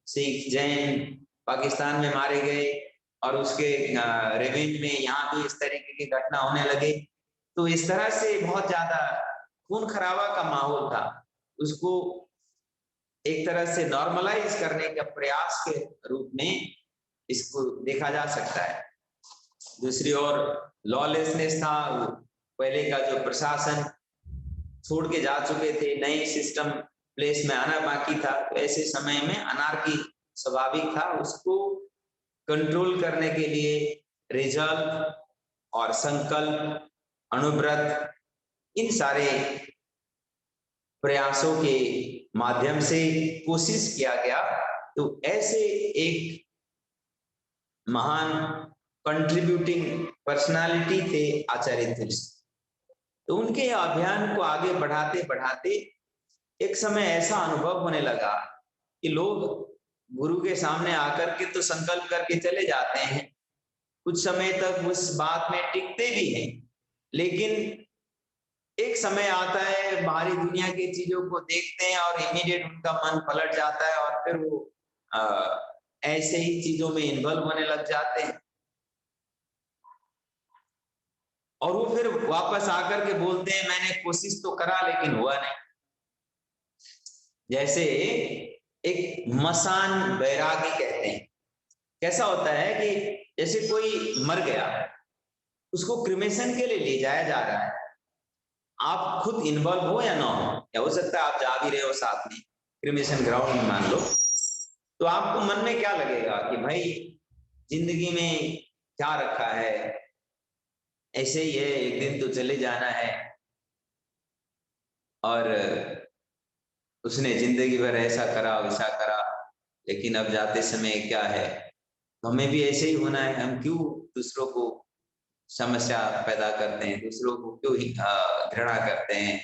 सिख, जैन पाकिस्तान में मारे गए, और उसके रेवेंज में यहाँ भी इस तरीके की घटना होने लगे। तो इस तरह से बहुत ज्यादा खून खराबा का माहौल था। उसको एक तरह से नॉर्मलाइज करने का प्रयास के रूप में इसको देखा जा सकता है। दूसरी ओर लॉलेसनेस था, पहले का जो प्रशासन छोड़ के जा चुके थे, नई सिस्टम प्लेस में आना बाकी था। तो ऐसे समय में अनार्की स्वाभाविक था, उसको कंट्रोल करने के लिए रिजल्ट और संकल्प, अणुव्रत, इन सारे प्रयासों के माध्यम से कोशिश किया गया। तो ऐसे एक महान कंट्रीब्यूटिंग पर्सनालिटी थे आचार्य तुलसी। तो उनके अभियान को आगे बढ़ाते बढ़ाते एक समय ऐसा अनुभव होने लगा कि लोग गुरु के सामने आकर के तो संकल्प करके चले जाते हैं, कुछ समय तक उस बात में टिकते भी हैं, लेकिन एक समय आता है बाहरी दुनिया की चीजों को देखते हैं और इमीडिएट उनका मन पलट जाता है, और फिर वो ऐसे ही चीजों में इन्वॉल्व होने लग जाते हैं, और वो फिर वापस आकर के बोलते हैं मैंने कोशिश तो करा लेकिन हुआ नहीं। जैसे एक मसान बैरागी कहते हैं। कैसा होता है कि जैसे कोई मर गया, उसको क्रिमेशन के लिए ले जाया जा रहा है, आप खुद इन्वॉल्व हो या ना हो, या हो सकता है आप जा भी रहे हो साथ में क्रिमेशन ग्राउंड में मान लो, तो आपको मन में क्या लगेगा कि भाई जिंदगी में क्या रखा है, ऐसे ही है, एक दिन तो चले जाना है, और उसने जिंदगी भर ऐसा करा वैसा करा, लेकिन अब जाते समय क्या है, हमें भी ऐसे ही होना है। हम क्यों दूसरों को समस्या पैदा करते हैं, दूसरों को क्यों घृणा करते हैं,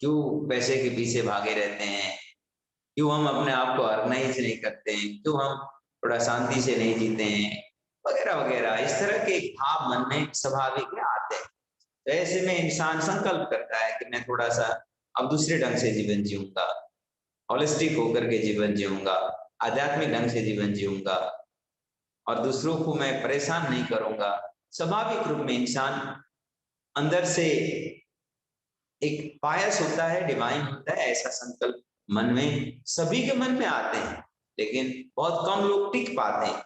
क्यों पैसे के पीछे भागे रहते हैं, क्यों हम अपने आप को ऑर्गेनाइज नहीं करते हैं, क्यों हम थोड़ा शांति से नहीं जीते हैं, वगैरह वगैरह। इस तरह के भाव मन में स्वाभाविक आते हैं। तो ऐसे में इंसान संकल्प करता है कि मैं थोड़ा सा अब दूसरे ढंग से जीवन जीऊंगा, होलिस्टिक होकर के जीवन जीऊंगा, आध्यात्मिक ढंग से जीवन जीऊंगा, और दूसरों को मैं परेशान नहीं करूंगा, स्वाभाविक रूप में इंसान अंदर से एक पायस होता है, डिवाइन होता है, ऐसा संकल्प मन में सभी के मन में आते हैं, लेकिन बहुत कम लोग टिक पाते हैं।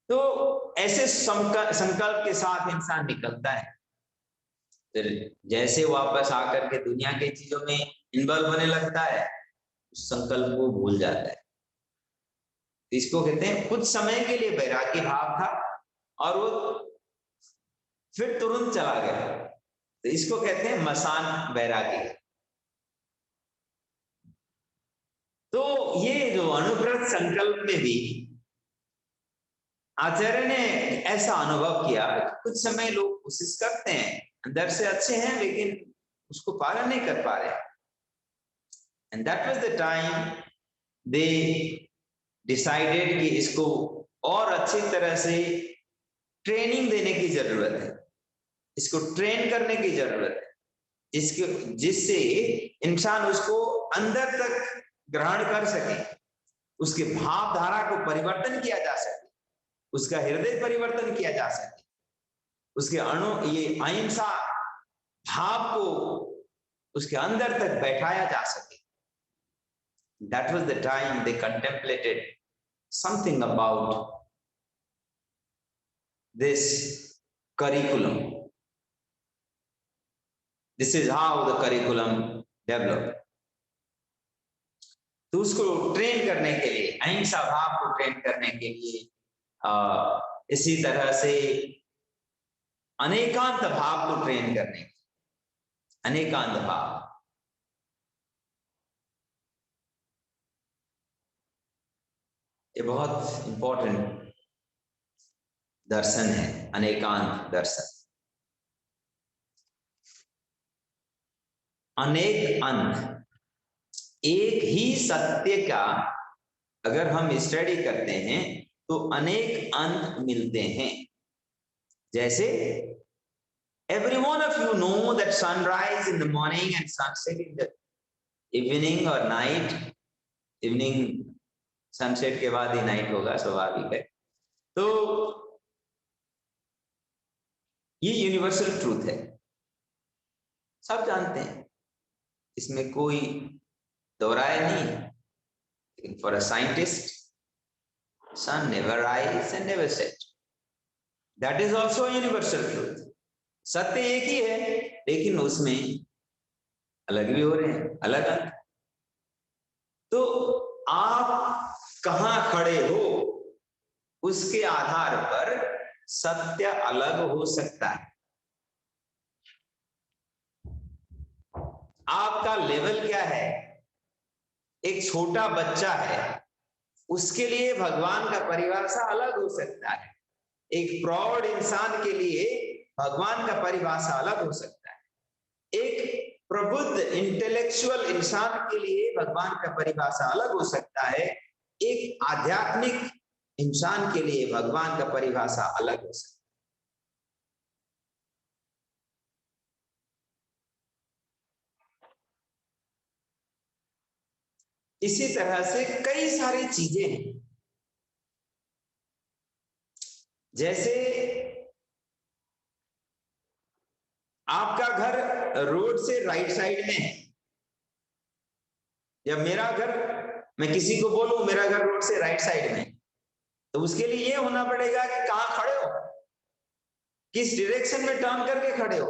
तो ऐसे संकल्प के साथ इंसान निकलता है, फिर जैसे वापस आकर के दुनिया की चीजों में इन्वॉल्व होने लगता है, उस संकल्प को भूल जाता है। इसको कहते हैं कुछ समय के लिए वैराग्य भाव था और वो फिर तुरंत चला गया, तो इसको कहते हैं मसान वैराग्य। तो ये जो अनुव्रत संकल्प में भी आचार्य ने ऐसा अनुभव किया, कुछ समय लोग कोशिश करते हैं, अंदर से अच्छे हैं लेकिन उसको पालन नहीं कर पा रहे। And that was the time they decided कि इसको और अच्छी तरह से ट्रेनिंग देने की जरूरत है, इसको ट्रेन करने की जरूरत है, जिससे इंसान उसको अंदर तक ग्रहण कर सके, उसके भाव धारा को परिवर्तन किया जा सके, उसका हृदय परिवर्तन किया जा सके, उसके ये अहिंसा भाव को उसके अंदर तक बैठाया जा सके। That was the time they contemplated something about this curriculum. This is how the curriculum developed. तो उसको ट्रेन करने के लिए, अहिंसा भाव को ट्रेन करने के लिए, इसी तरह से अनेकांत भाव को ट्रेन करने के, अनेकांत भाव, ये बहुत इंपॉर्टेंट दर्शन है, अनेकांत दर्शन। अनेक अंत, एक ही सत्य का अगर हम स्टडी करते हैं तो अनेक अंत मिलते हैं। जैसे every one of you know that sunrise in the morning and sunset in the evening or night, evening sunset के बाद ही नाइट होगा, स्वाभाविक है। तो ये यूनिवर्सल ट्रूथ है, सब जानते हैं, इसमें कोई दोहराए नहीं। लेकिन for a scientist, sun never rise and never set, that is also universal truth. सत्य एक ही है, लेकिन उसमें अलग भी हो रहे हैं, अलग अलग। तो आप कहां खड़े हो उसके आधार पर सत्य अलग हो सकता है। आपका लेवल क्या है? एक छोटा बच्चा है, उसके लिए भगवान का परिभाषा अलग हो सकता है। एक प्रौढ़ इंसान के लिए भगवान का परिभाषा अलग हो सकता है। एक प्रबुद्ध इंटेलेक्चुअल इंसान के लिए भगवान का परिभाषा अलग हो सकता है। एक आध्यात्मिक इंसान के लिए भगवान का परिभाषा अलग हो सकता है। इसी तरह से कई सारी चीजें हैं, जैसे आपका घर रोड से राइट साइड में है, या मेरा घर, मैं किसी को बोलूं मेरा घर रोड से राइट साइड में, तो उसके लिए ये होना पड़ेगा कि कहां खड़े हो, किस डायरेक्शन में टर्न करके खड़े हो।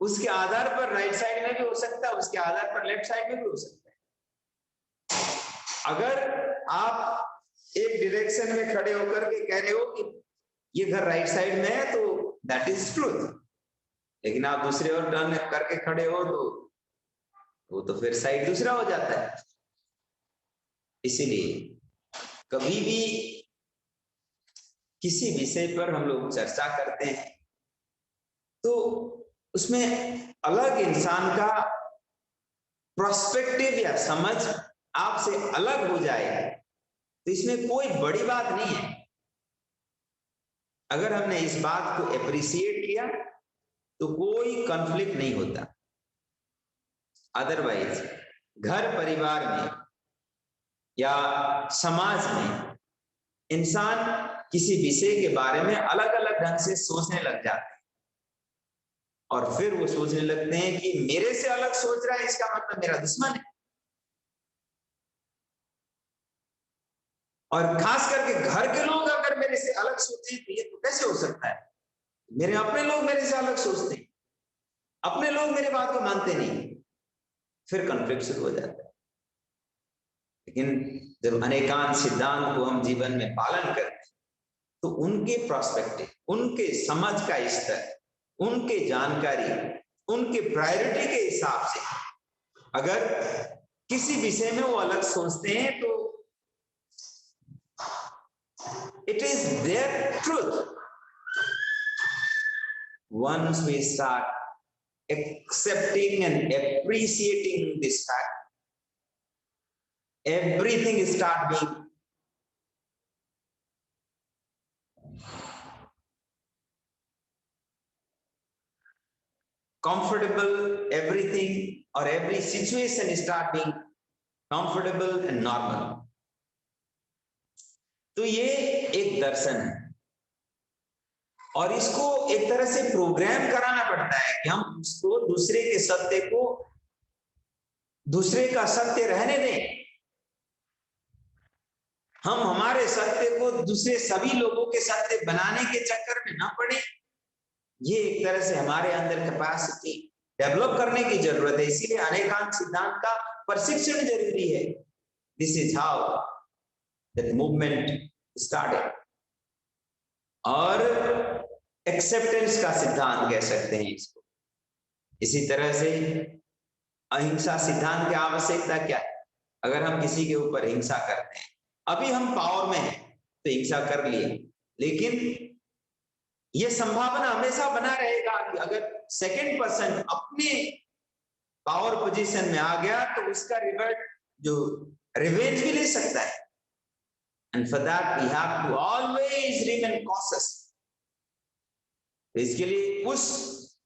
उसके आधार पर राइट साइड में भी हो सकता है, उसके आधार पर लेफ्ट साइड में भी हो सकता है। अगर आप एक डायरेक्शन में खड़े होकर के कह रहे हो कि ये घर राइट साइड में है, तो दैट इज ट्रूथ। लेकिन आप दूसरे ओर टर्न करके खड़े हो तो वो तो फिर साइड दूसरा हो जाता है। इसीलिए कभी भी किसी विषय पर हम लोग चर्चा करते हैं तो उसमें अलग इंसान का प्रोस्पेक्टिव या समझ आपसे अलग हो जाएगा, तो इसमें कोई बड़ी बात नहीं है। अगर हमने इस बात को एप्रिसिएट किया तो कोई कॉन्फ्लिक्ट नहीं होता। अदरवाइज घर परिवार में या समाज में इंसान किसी विषय के बारे में अलग अलग ढंग से सोचने लग जाते हैं और फिर वो सोचने लगते हैं कि मेरे से अलग सोच रहा है इसका मतलब मेरा दुश्मन है। और खास करके घर के लोग अगर मेरे से अलग सोचे तो ये तो कैसे हो सकता है, मेरे अपने लोग मेरे से अलग सोचते हैं, अपने लोग मेरे बात को मानते नहीं, फिर कॉन्फ्लिक्ट शुरू हो जाता है। लेकिन जब अनेकांत सिद्धांत को हम जीवन में पालन करते हैं तो उनके प्रोस्पेक्टिव, उनके समझ का स्तर, उनके जानकारी, उनके प्रायोरिटी के हिसाब से अगर किसी विषय में वो अलग सोचते हैं तो it is their truth. Once we start accepting and appreciating this fact, everything start being comfortable, everything or every situation start being comfortable and normal. तो ये एक दर्शन है और इसको एक तरह से प्रोग्राम कराना पड़ता है कि हम उसको दूसरे के सत्य को दूसरे का सत्य रहने दें, हम हमारे सत्य को दूसरे सभी लोगों के सत्य बनाने के चक्कर में ना पड़े। ये एक तरह से हमारे अंदर कैपेसिटी डेवलप करने की जरूरत है, इसीलिए अनेकांत सिद्धांत का प्रशिक्षण जरूरी है। This is how that movement started. और एक्सेप्टेंस का सिद्धांत कह सकते हैं इसको। इसी तरह से अहिंसा सिद्धांत की आवश्यकता क्या है? अगर हम किसी के ऊपर हिंसा करते हैं, अभी हम पावर में हैं तो हिंसा कर लिए, लेकिन यह संभावना हमेशा बना रहेगा कि अगर सेकंड पर्सन अपने पावर पोजीशन में आ गया तो उसका रिवर्ट जो रिवेंज भी ले सकता है। And for that we have to always remain cautious. इसके लिए उस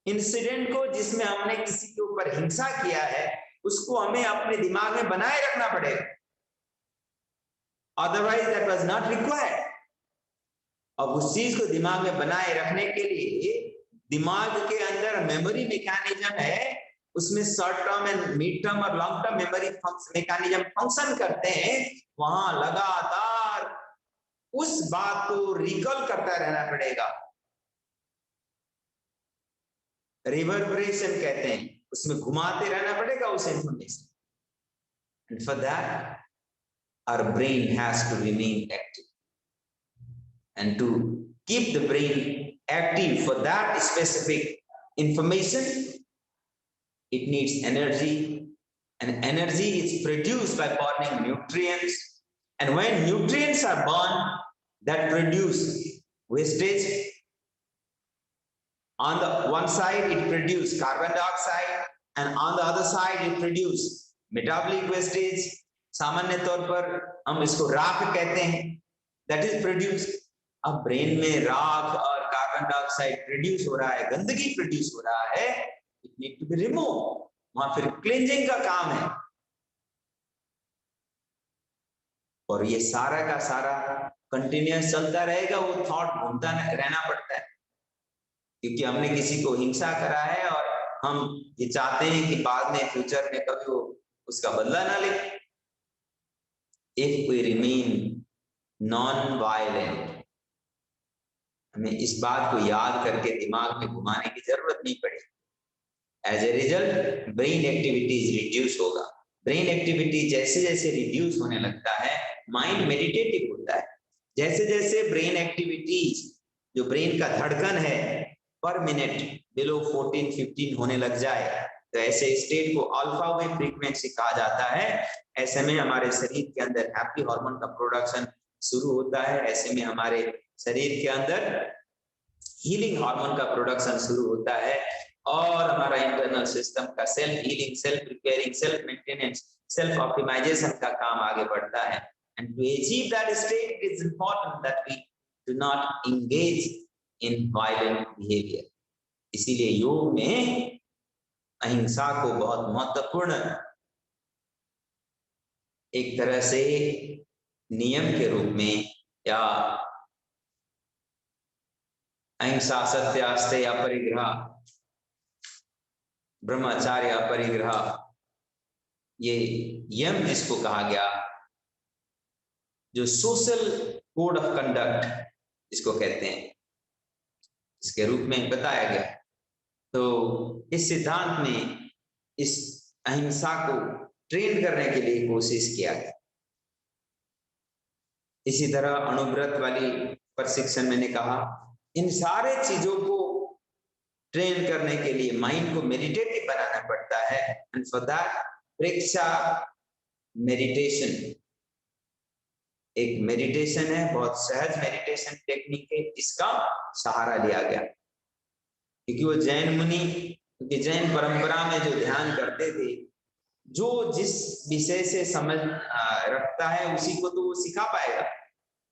इंसिडेंट को जिसमें हमने किसी के ऊपर हिंसा किया है उसको हमें अपने दिमाग में बनाए रखना पड़ेगा, otherwise that was not required. अब उस चीज को दिमाग में बनाए रखने के लिए दिमाग के अंदर मेमोरी मैकेनिज्म है, उसमें short term and mid term और long term memory mechanism function करते हैं। वहां लगातार उस बात को रिकॉल करता रहना पड़ेगा, रिवर्बरेशन कहते हैं, उसमें घुमाते रहना पड़ेगा उस information. And for that our brain has to remain active, and to keep the brain active for that specific information it needs energy, and energy is produced by burning nutrients, and when nutrients are burned that produce wastage. On the one side it produces carbon dioxide and on the other side it produces metabolic wastage. सामान्य तौर पर हम इसको राख कहते हैं, that is produced. अब ब्रेन में राख और कार्बन डाइऑक्साइड प्रोड्यूस हो रहा है, गंदगी प्रोड्यूस हो रहा है, it need to be removed. वहां फिर क्लींजिंग का काम है, और ये सारा का सारा कंटिन्यूअस चलता रहेगा। वो थॉट घूमता रहना पड़ता है, क्योंकि हमने किसी को हिंसा करा है और हम ये चाहते हैं कि बाद में फ्यूचर में कभी वो उसका बदला ना ले। If we remain non violent, हमें इस बात को याद करके दिमाग में घुमाने की जरूरत नहीं पड़ेगी। As a result brain activities reduce होगा। ब्रेन एक्टिविटी जैसे जैसे रिड्यूस होने लगता है, माइंड मेडिटेटिव होता है। जैसे जैसे ब्रेन एक्टिविटीज, जो ब्रेन का धड़कन है पर मिनट बिलो 14-15 होने लग जाए, तो ऐसे स्टेट को अल्फा वेव फ्रीक्वेंसी कहा जाता है। ऐसे में हमारे शरीर के अंदर हैप्पी हार्मोन का प्रोडक्शन शुरू होता है। ऐसे में हमारे शरीर के अंदर हीलिंग हार्मोन का प्रोडक्शन शुरू होता है, और हमारा इंटरनल सिस्टम का self healing, self repairing, self maintenance, self optimization का काम आगे बढ़ता है। And to achieve that state it is important that we do not engage in violent behaviour. इसीलिए योग में अहिंसा को बहुत महत्वपूर्ण एक तरह से नियम के रूप में या अहिंसा, सत्य, अस्तेय, अपरिग्रह, ब्रह्मचर्य, अपरिग्रह, ये यम जिसको कहा गया, जो सोशल कोड ऑफ कंडक्ट जिसको कहते हैं, इसके रूप में बताया गया। तो इस सिद्धांत में इस अहिंसा को ट्रेन करने के लिए कोशिश किया गया। इसी तरह अणुव्रत वाली प्रशिक्षण मैंने कहा, इन सारे चीजों को ट्रेन करने के लिए माइंड को मेडिटेटिव बनाना पड़ता है। And for that Preksha meditation एक मेडिटेशन है, बहुत सहज मेडिटेशन टेक्निक है, इसका सहारा लिया गया। क्योंकि वो जैन मुनि, क्योंकि जैन परंपरा में जो ध्यान करते थे, जो जिस विषय से समझ रखता है उसी को तो वो सिखा पाएगा।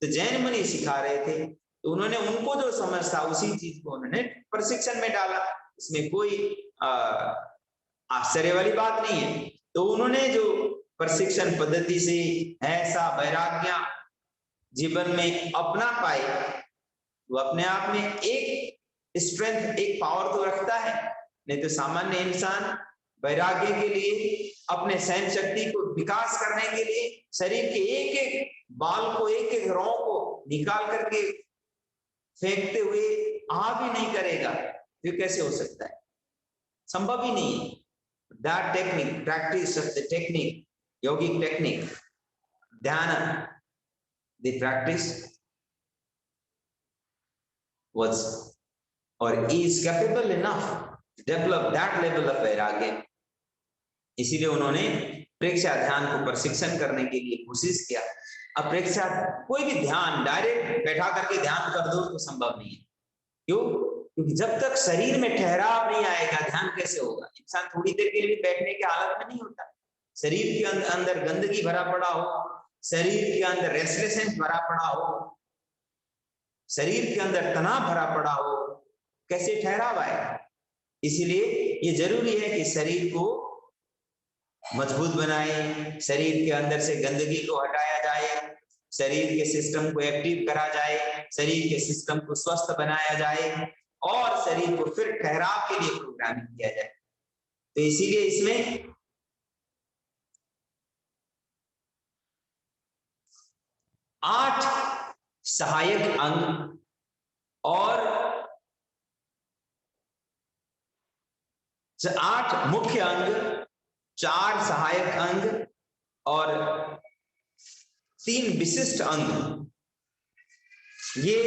तो जैन मुनि सिखा रहे थे, तो उन्होंने उनको जो समझ था उसी चीज को उन्होंने प्रशिक्षण में डाला। इसमें कोई आश्चर्य वाली बात नहीं है। तो उन्होंने जो प्रशिक्षण पद्धति से ऐसा वैराग्य जीवन में अपना पाए, वो अपने आप में एक स्ट्रेंथ, एक पावर तो रखता है। नहीं तो सामान्य इंसान वैराग्य के लिए, अपने सहन शक्ति को विकास करने के लिए शरीर के एक एक बाल को, एक एक रौ को निकाल करके फेंकते हुए आ भी नहीं करेगा, ये कैसे हो सकता है? संभव ही नहीं है। That technique, practice of the technique, yogic technique, ध्यान, the practice was or is capable enough to develop that level of vairagya। इसीलिए उन्होंने प्रेक्षा ध्यान को प्रशिक्षण करने के लिए कोशिश किया। अब प्रेक्षा, कोई भी ध्यान डायरेक्ट बैठा करके ध्यान कर दो तो संभव नहीं है। क्यों? क्योंकि जब तक शरीर में ठहराव नहीं आएगा, ध्यान कैसे होगा? इंसान थोड़ी देर के लिए भी बैठने की हालत में नहीं होता। शरीर के अंदर गंदगी भरा पड़ा हो, शरीर के अंदर रेस्टलेसनेस भरा पड़ा हो, शरीर के अंदर तनाव भरा पड़ा हो, कैसे ठहराव आएगा? इसीलिए ये जरूरी है कि शरीर को मजबूत बनाए, शरीर के अंदर से गंदगी को हटाया जाए, शरीर के सिस्टम को एक्टिव करा जाए, शरीर के सिस्टम को स्वस्थ बनाया जाए और शरीर को फिर ठहराव के लिए प्रोग्रामिंग किया जाए। तो इसीलिए इसमें 8 सहायक अंग और 8 मुख्य अंग, 4 सहायक अंग और 3 विशिष्ट अंग, ये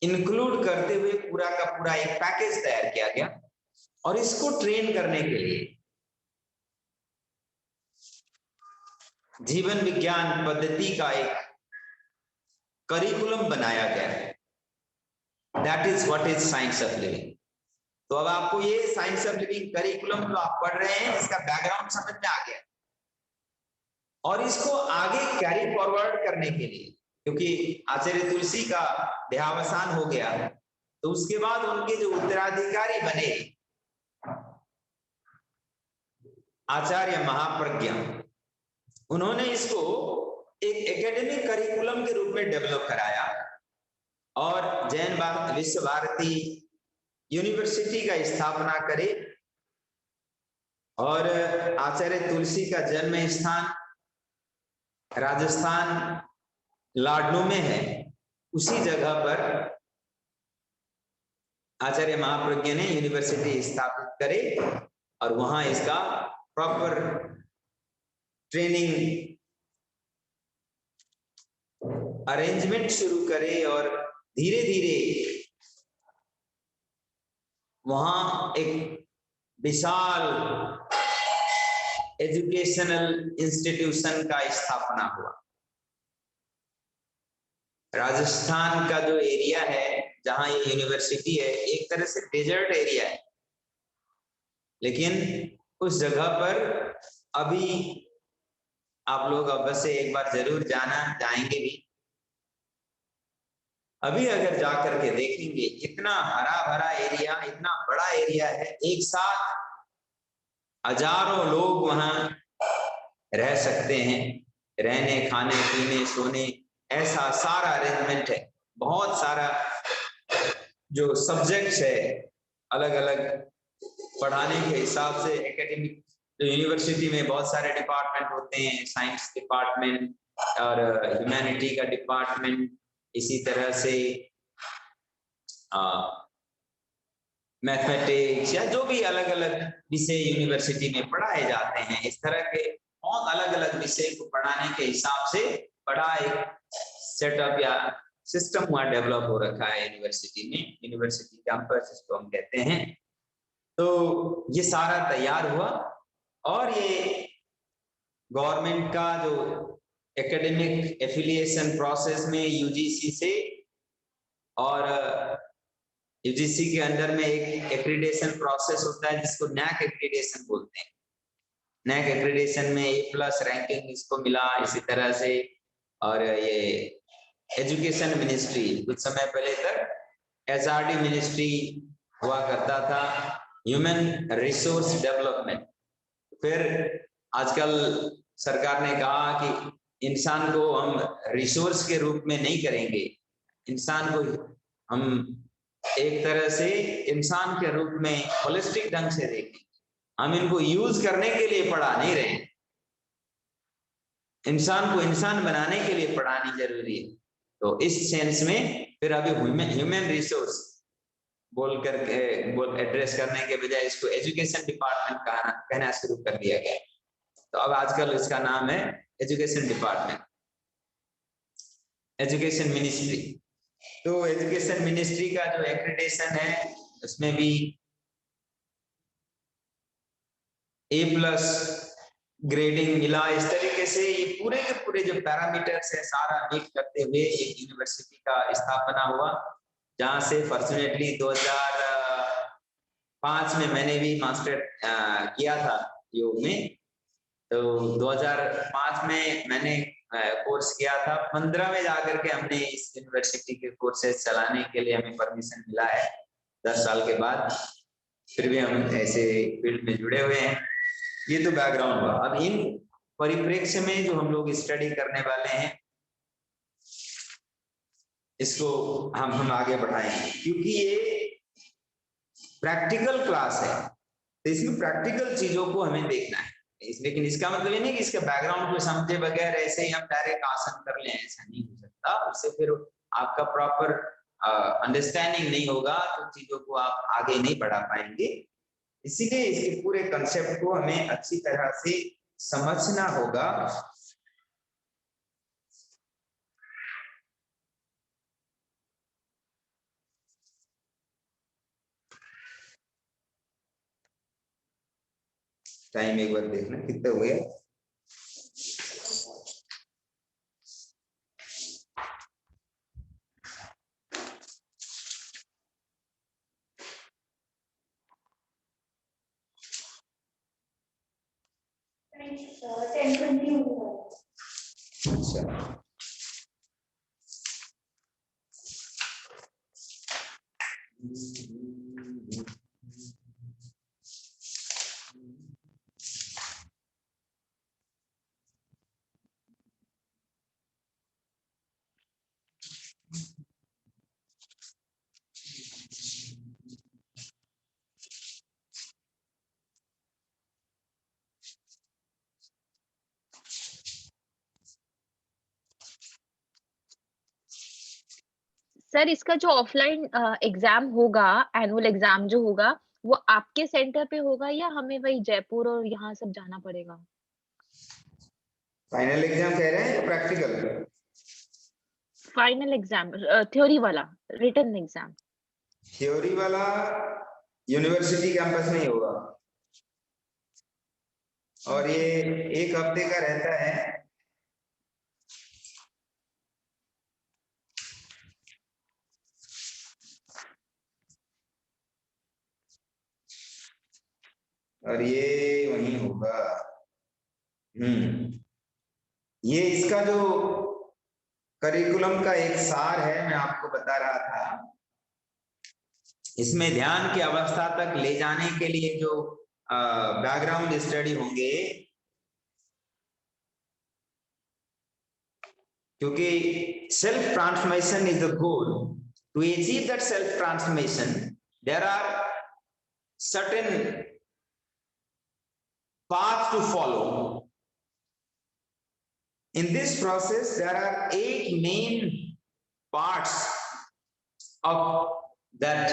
इंक्लूड करते हुए पूरा का पूरा एक पैकेज तैयार किया गया। और इसको ट्रेन करने के लिए जीवन विज्ञान पद्धति का एक करिकुलम बनाया गया है। That is what is science of living. तो अब आपको ये साइंस ऑफ लिविंग करिकुलम जो आप पढ़ रहे हैं, इसका बैकग्राउंड समझ में आ गया। और इसको आगे कैरी फॉरवर्ड करने के लिए, क्योंकि आचार्य तुलसी का देहावसान हो गया, तो उसके बाद उनके जो उत्तराधिकारी बने आचार्य महाप्रज्ञ, उन्होंने इसको एक एकेडमिक करिकुलम के रूप में डेवलप कराया और जैन विश्व भारती यूनिवर्सिटी का स्थापना करे। और आचार्य तुलसी का जन्म स्थान राजस्थान लाडनू में है, उसी जगह पर आचार्य महाप्रज्ञ ने यूनिवर्सिटी स्थापित करे और वहां इसका प्रॉपर ट्रेनिंग अरेंजमेंट शुरू करे और धीरे धीरे वहां एक विशाल एजुकेशनल इंस्टीट्यूशन का स्थापना हुआ। राजस्थान का जो एरिया है जहां ये यूनिवर्सिटी है, एक तरह से डेजर्ट एरिया है, लेकिन उस जगह पर अभी आप लोग अवश्य एक बार जरूर जाएंगे भी। अभी अगर जाकर के देखेंगे, इतना हरा भरा एरिया, इतना बड़ा एरिया है, एक साथ हजारों लोग वहां रह सकते हैं, रहने, खाने, पीने, सोने ऐसा सारा अरेंजमेंट है। बहुत सारा जो सब्जेक्ट्स है अलग अलग पढ़ाने के हिसाब से एकेडमिक, यूनिवर्सिटी में बहुत सारे डिपार्टमेंट होते हैं, साइंस डिपार्टमेंट और ह्यूमैनिटी का डिपार्टमेंट, इसी तरह से मैथमेटिक्स या जो भी अलग अलग विषय यूनिवर्सिटी में पढ़ाए जाते हैं। इस तरह के बहुत अलग अलग विषय को पढ़ाने के हिसाब से बड़ा एक सेटअप या सिस्टम वहाँ डेवलप हो रखा है यूनिवर्सिटी में, यूनिवर्सिटी कैंपस जिसको हम कहते हैं। तो ये सारा तैयार हुआ और ये गवर्नमेंट का जो एकेडमिक एफिलिएशन प्रोसेस में यूजीसी से, और यूजीसी के अंदर में एक एक्रीडेशन प्रोसेस होता है जिसको नैक एक्रीडेशन बोलते हैं। नैक एक्रीडेशन में A+ रैंकिंग इसको मिला, इसी तरह से। और ये एजुकेशन मिनिस्ट्री, कुछ समय पहले तक HRD मिनिस्ट्री हुआ करता था, ह्यूमन रिसोर्स डेवलपमेंट। फिर आजकल सरकार ने कहा कि इंसान को हम रिसोर्स के रूप में नहीं करेंगे, इंसान को हम एक तरह से इंसान के रूप में होलिस्टिक ढंग से देखें। हम इनको यूज करने के लिए पढ़ा नहीं रहे, इंसान को इंसान बनाने के लिए पढ़ानी जरूरी है। तो इस सेंस में फिर अभी ह्यूमन रिसोर्स बोल एड्रेस करने के बजाय इसको एजुकेशन डिपार्टमेंट कहना शुरू कर दिया गया। तो अब आजकल इसका नाम है एजुकेशन डिपार्टमेंट, एजुकेशन मिनिस्ट्री। तो एजुकेशन मिनिस्ट्री का जो एक्रेडिटेशन है उसमें भी A+ ग्रेडिंग मिला। इस तरीके से ये पूरे के पूरे जो पैरामीटर्स है सारा मीट करते हुए एक यूनिवर्सिटी का स्थापना हुआ, जहां से फॉर्चुनेटली 2005 में मैंने भी मास्टर किया था योग में। तो 2005 में मैंने कोर्स किया था, 15 में जाकर के हमने इस यूनिवर्सिटी के कोर्सेज चलाने के लिए हमें परमिशन मिला है 10 साल के बाद। फिर भी हम ऐसे फील्ड में जुड़े हुए हैं। ये तो बैकग्राउंड हुआ। अब इन परिप्रेक्ष्य में जो हम लोग स्टडी करने वाले हैं इसको हम आगे बढ़ाएंगे, क्योंकि ये प्रैक्टिकल क्लास है तो इसमें प्रैक्टिकल चीजों को हमें देखना है। लेकिन इसका मतलब ये नहीं कि इसके बैकग्राउंड को समझे बगैर ऐसे ही हम डायरेक्ट आसन कर लें, ऐसा नहीं हो सकता। उससे फिर आपका प्रॉपर अंडरस्टैंडिंग नहीं होगा तो चीजों को आप आगे नहीं बढ़ा पाएंगे। इसीलिए इसके पूरे कंसेप्ट को हमें अच्छी तरह से समझना होगा। टाइम एक बार देखना कितने हुए। अच्छा, सर इसका जो ऑफलाइन एग्जाम होगा, एनुअल एग्जाम जो होगा, वो आपके सेंटर पे होगा या हमें वही जयपुर और यहाँ सब जाना पड़ेगा? फाइनल एग्जाम कह रहे हैं या प्रैक्टिकल? फाइनल एग्जाम, थ्योरी वाला, रिटन एग्जाम। थ्योरी वाला यूनिवर्सिटी कैंपस में ही होगा और ये 1 हफ्ते का रहता है। और ये वहीं होगा। ये इसका जो करिकुलम का एक सार है, मैं आपको बता रहा था। इसमें ध्यान की अवस्था तक ले जाने के लिए जो बैकग्राउंड स्टडी होंगे, क्योंकि self transformation is the goal. To achieve that self transformation there are certain path to follow. In this process there are 8 main parts of that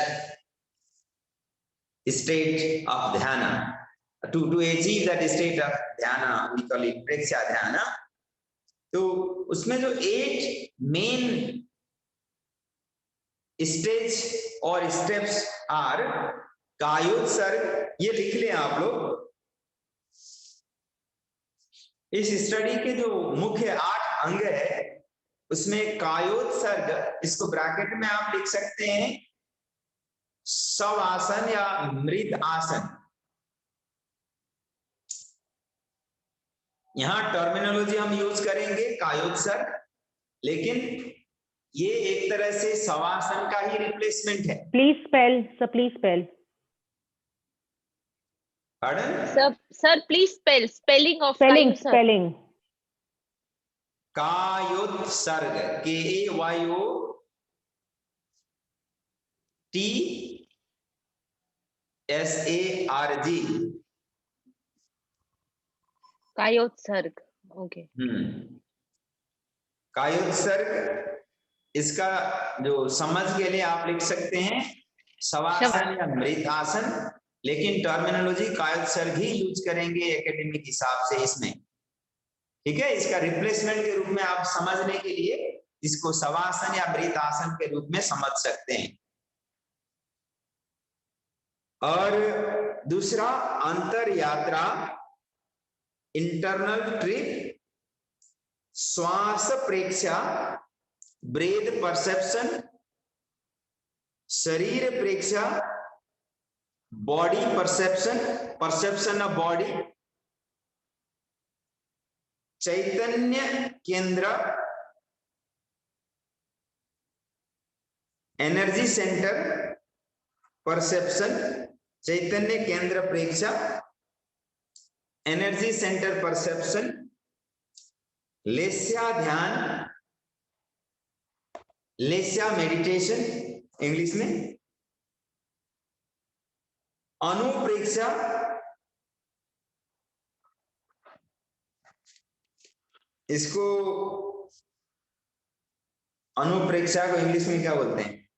state of dhyana. To achieve that state of dhyana we call it preksha dhyana. तो उसमें जो 8 main stage और steps are कायोत्सर्ग, ये लिख लें आप लोग. इस स्टडी के जो मुख्य 8 अंग है उसमें कायोत्सर्ग, इसको ब्रैकेट में आप लिख सकते हैं शवासन या मृद आसन. यहां टर्मिनोलॉजी हम यूज करेंगे कायोत्सर्ग, लेकिन ये एक तरह से शवासन का ही रिप्लेसमेंट है. Please spell sir, please spell. Pardon? Sir, please spelling of spelling. Kayotsarg, KAYOTSARG. Kayotsarg. Okay. Kayotsarg, इसका जो समझ के लिए आप लिख सकते हैं शवासन या मृत आसन, लेकिन टर्मिनोलॉजी कायोत्सर्ग ही यूज करेंगे एकेडमिक हिसाब से इसमें. ठीक है, इसका रिप्लेसमेंट के रूप में आप समझने के लिए इसको शवासन या मृत आसन के रूप में समझ सकते हैं. और दूसरा अंतर यात्रा, इंटरनल ट्रिप, श्वास प्रेक्षा, ब्रेथ परसेप्शन, शरीर Preksha, body perception, perception of body, चैतन्य केंद्र, एनर्जी सेंटर परसेप्शन, चैतन्य केंद्र प्रेक्षा, एनर्जी सेंटर परसेप्शन, लेस्या ध्यान, लेस्या मेडिटेशन इंग्लिश में, अनुप्रेक्षा, इसको अनुप्रेक्षा को इंग्लिश में क्या बोलते हैं?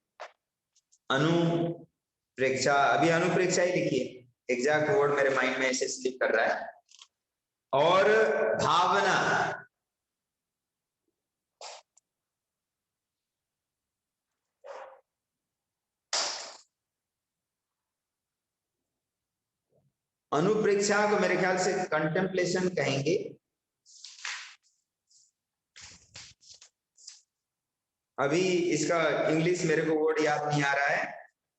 अनुप्रेक्षा, अभी अनुप्रेक्षा ही लिखिए, एग्जैक्ट वर्ड मेरे माइंड में ऐसे स्लिप कर रहा है. और भावना, अनुप्रेक्षा को मेरे ख्याल से कंटेम्पलेशन कहेंगे. अभी इसका इंग्लिश मेरे को वर्ड याद नहीं आ रहा है.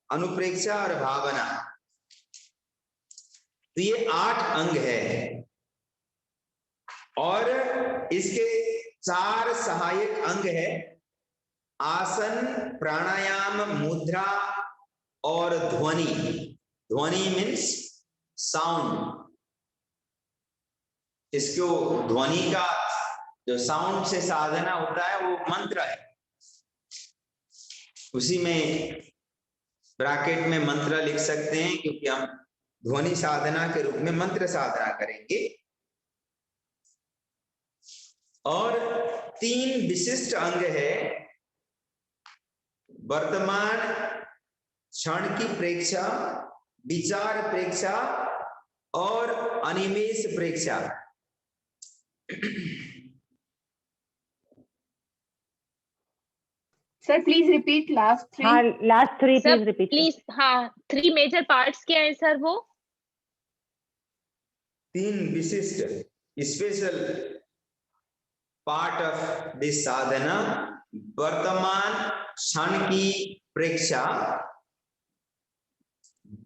अनुप्रेक्षा और भावना, तो ये 8 अंग है और इसके 4 सहायक अंग है, आसन, प्राणायाम, मुद्रा और ध्वनि. ध्वनि मीन्स साउंड. इसको ध्वनि का जो साउंड से साधना होता है वो मंत्र है. उसी में ब्रैकेट में मंत्र लिख सकते हैं, क्योंकि हम ध्वनि साधना के रूप में मंत्र साधना करेंगे. और 3 विशिष्ट अंग है, वर्तमान क्षण की प्रेक्षा, विचार प्रेक्षा और अनिमेष Preksha. Sir please repeat last 3. हाँ, लास्ट 3 प्लीज रिपीट प्लीज. हाँ, 3 मेजर पार्ट्स क्या है सर? वो 3 विशिष्ट स्पेशल पार्ट ऑफ दिस साधना, वर्तमान क्षण की प्रेक्षा,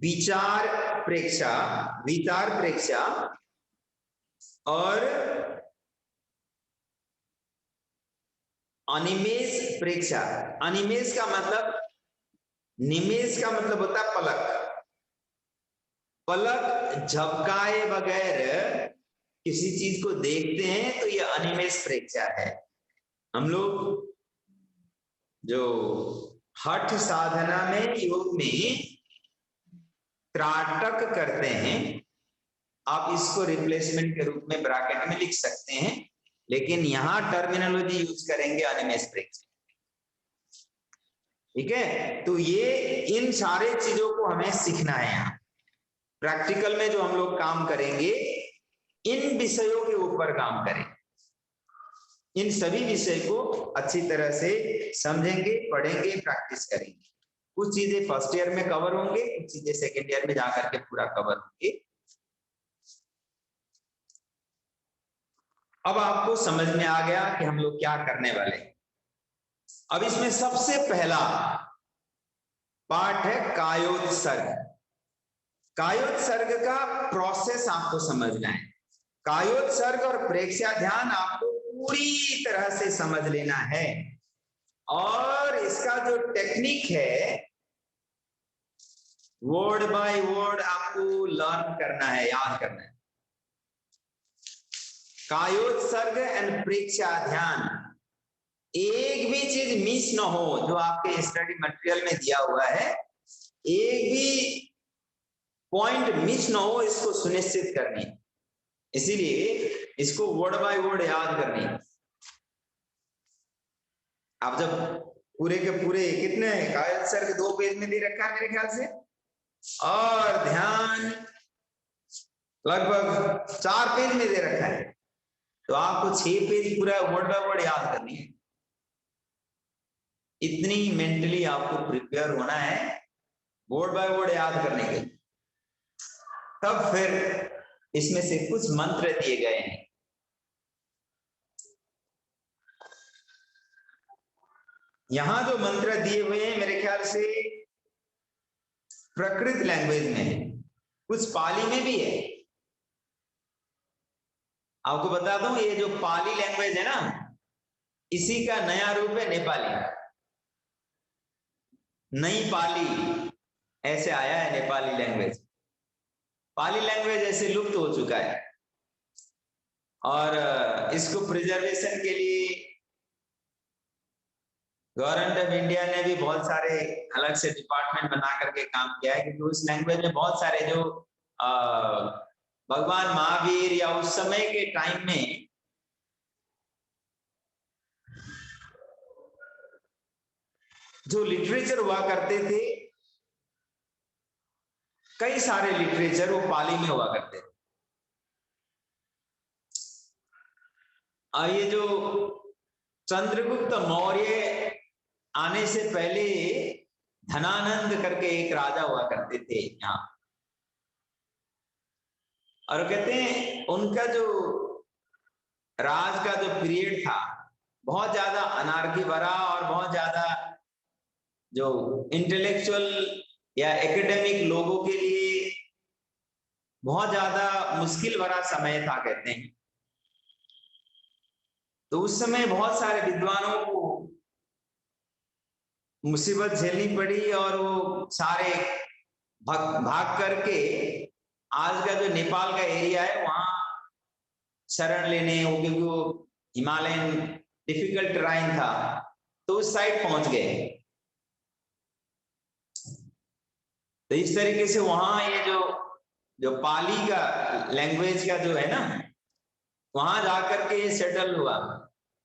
विचार प्रेक्षा, विचार प्रेक्षा और अनिमेष प्रेक्षा. अनिमेष का मतलब, निमेष का मतलब होता है पलक. पलक झपकाए बगैर किसी चीज को देखते हैं तो यह अनिमेष प्रेक्षा है. हम लोग जो हठ साधना में योग में त्राटक करते हैं, आप इसको रिप्लेसमेंट के रूप में ब्रैकेट में लिख सकते हैं, लेकिन यहां टर्मिनोलॉजी यूज करेंगे अनिमेष प्रेक्षक। ठीक है, तो ये इन सारे चीजों को हमें सीखना है। यहाँ प्रैक्टिकल में जो हम लोग काम करेंगे, इन विषयों के ऊपर काम करेंगे। इन सभी विषय को अच्छी तरह से समझेंगे, पढ़ेंगे, प्रैक्टिस करेंगे। कुछ चीजें फर्स्ट ईयर में कवर होंगे, कुछ चीजें सेकेंड ईयर में जाकर के पूरा कवर होंगे। अब आपको समझ में आ गया कि हम लोग क्या करने वाले हैं। अब इसमें सबसे पहला पार्ट है कायोत्सर्ग। कायोत्सर्ग का प्रोसेस आपको समझना है। कायोत्सर्ग और प्रेक्षाध्यान आपको पूरी तरह से समझ लेना है, और इसका जो टेक्निक है वर्ड बाय वर्ड आपको लर्न करना है, याद करना है। कायोत्सर्ग एंड प्रेक्षाध्यान, एक भी चीज मिस ना हो जो आपके स्टडी मटेरियल में दिया हुआ है, एक भी पॉइंट मिस ना हो, इसको सुनिश्चित करनी। इसीलिए इसको वर्ड बाय वर्ड याद करनी। आप जब पूरे के पूरे कितने कायोत्सर्ग 2 पेज में दे रखा है मेरे ख्याल से, और ध्यान लगभग 4 पेज में दे रखा है, तो आपको 6 पेज पूरा वर्ड बाय वर्ड याद करनी है। इतनी मेंटली आपको प्रिपेयर होना है वर्ड बाय वर्ड याद करने के। तब फिर इसमें से कुछ मंत्र दिए गए हैं। यहां जो मंत्र दिए हुए हैं मेरे ख्याल से प्राकृत लैंग्वेज में है, कुछ पाली में भी है। आपको बता दूं, ये जो पाली लैंग्वेज है ना, इसी का नया रूप है नेपाली। नई पाली ऐसे आया है नेपाली लैंग्वेज। पाली लैंग्वेज ऐसे लुप्त हो चुका है, और इसको प्रिजर्वेशन के लिए गवर्नमेंट ऑफ इंडिया ने भी बहुत सारे अलग से डिपार्टमेंट बना करके काम किया है, क्योंकि उस लैंग्वेज में बहुत सारे जो भगवान महावीर या उस समय के टाइम में जो लिटरेचर हुआ करते थे, कई सारे लिटरेचर वो पाली में हुआ करते थे। और ये जो चंद्रगुप्त मौर्य आने से पहले धनानंद करके एक राजा हुआ करते थे यहाँ, और कहते हैं उनका जो राज का जो पीरियड था बहुत ज्यादा अनार्की भरा, और बहुत ज्यादा जो इंटेलेक्चुअल या एकेडमिक लोगों के लिए बहुत ज्यादा मुश्किल भरा समय था कहते हैं। तो उस समय बहुत सारे विद्वानों को मुसीबत झेलनी पड़ी, और वो सारे भाग करके आज का जो नेपाल का एरिया है वहां शरण लेने, क्योंकि वो हिमालयन डिफिकल्ट टराइन था, तो उस साइड पहुंच गए। तो इस तरीके से वहां ये जो पाली का लैंग्वेज का जो है ना, वहां जाकर के ये सेटल हुआ,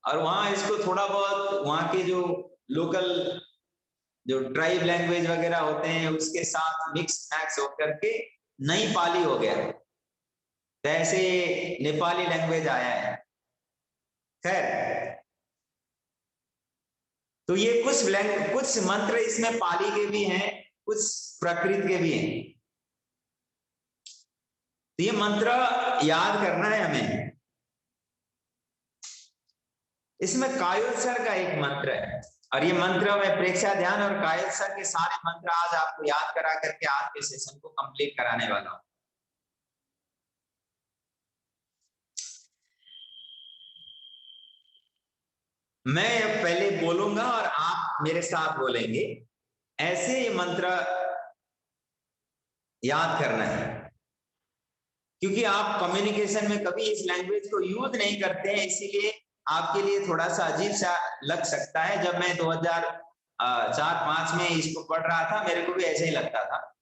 और वहां इसको थोड़ा बहुत वहां के जो लोकल जो ट्राइब लैंग्वेज वगैरह होते हैं उसके साथ मिक्स मैक्स होकर के नई पाली हो गया। तो ऐसे नेपाली लैंग्वेज आया है। खैर, तो ये कुछ मंत्र इसमें पाली के भी हैं, कुछ प्राकृत के भी हैं। तो ये मंत्र याद करना है हमें। इसमें कायोत्सर्ग का एक मंत्र है, और ये मंत्र में प्रेक्षाध्यान और कायोत्सर्ग के सारे मंत्र आज आपको याद करा करके आज के सेशन को कंप्लीट कराने वाला हूं। मैं पहले बोलूंगा और आप मेरे साथ बोलेंगे, ऐसे ये मंत्र याद करना है, क्योंकि आप कम्युनिकेशन में कभी इस लैंग्वेज को यूज नहीं करते हैं, इसीलिए आपके लिए थोड़ा सा अजीब सा लग सकता है। जब मैं 2004-5 में इसको पढ़ रहा था मेरे को भी ऐसे ही लगता था,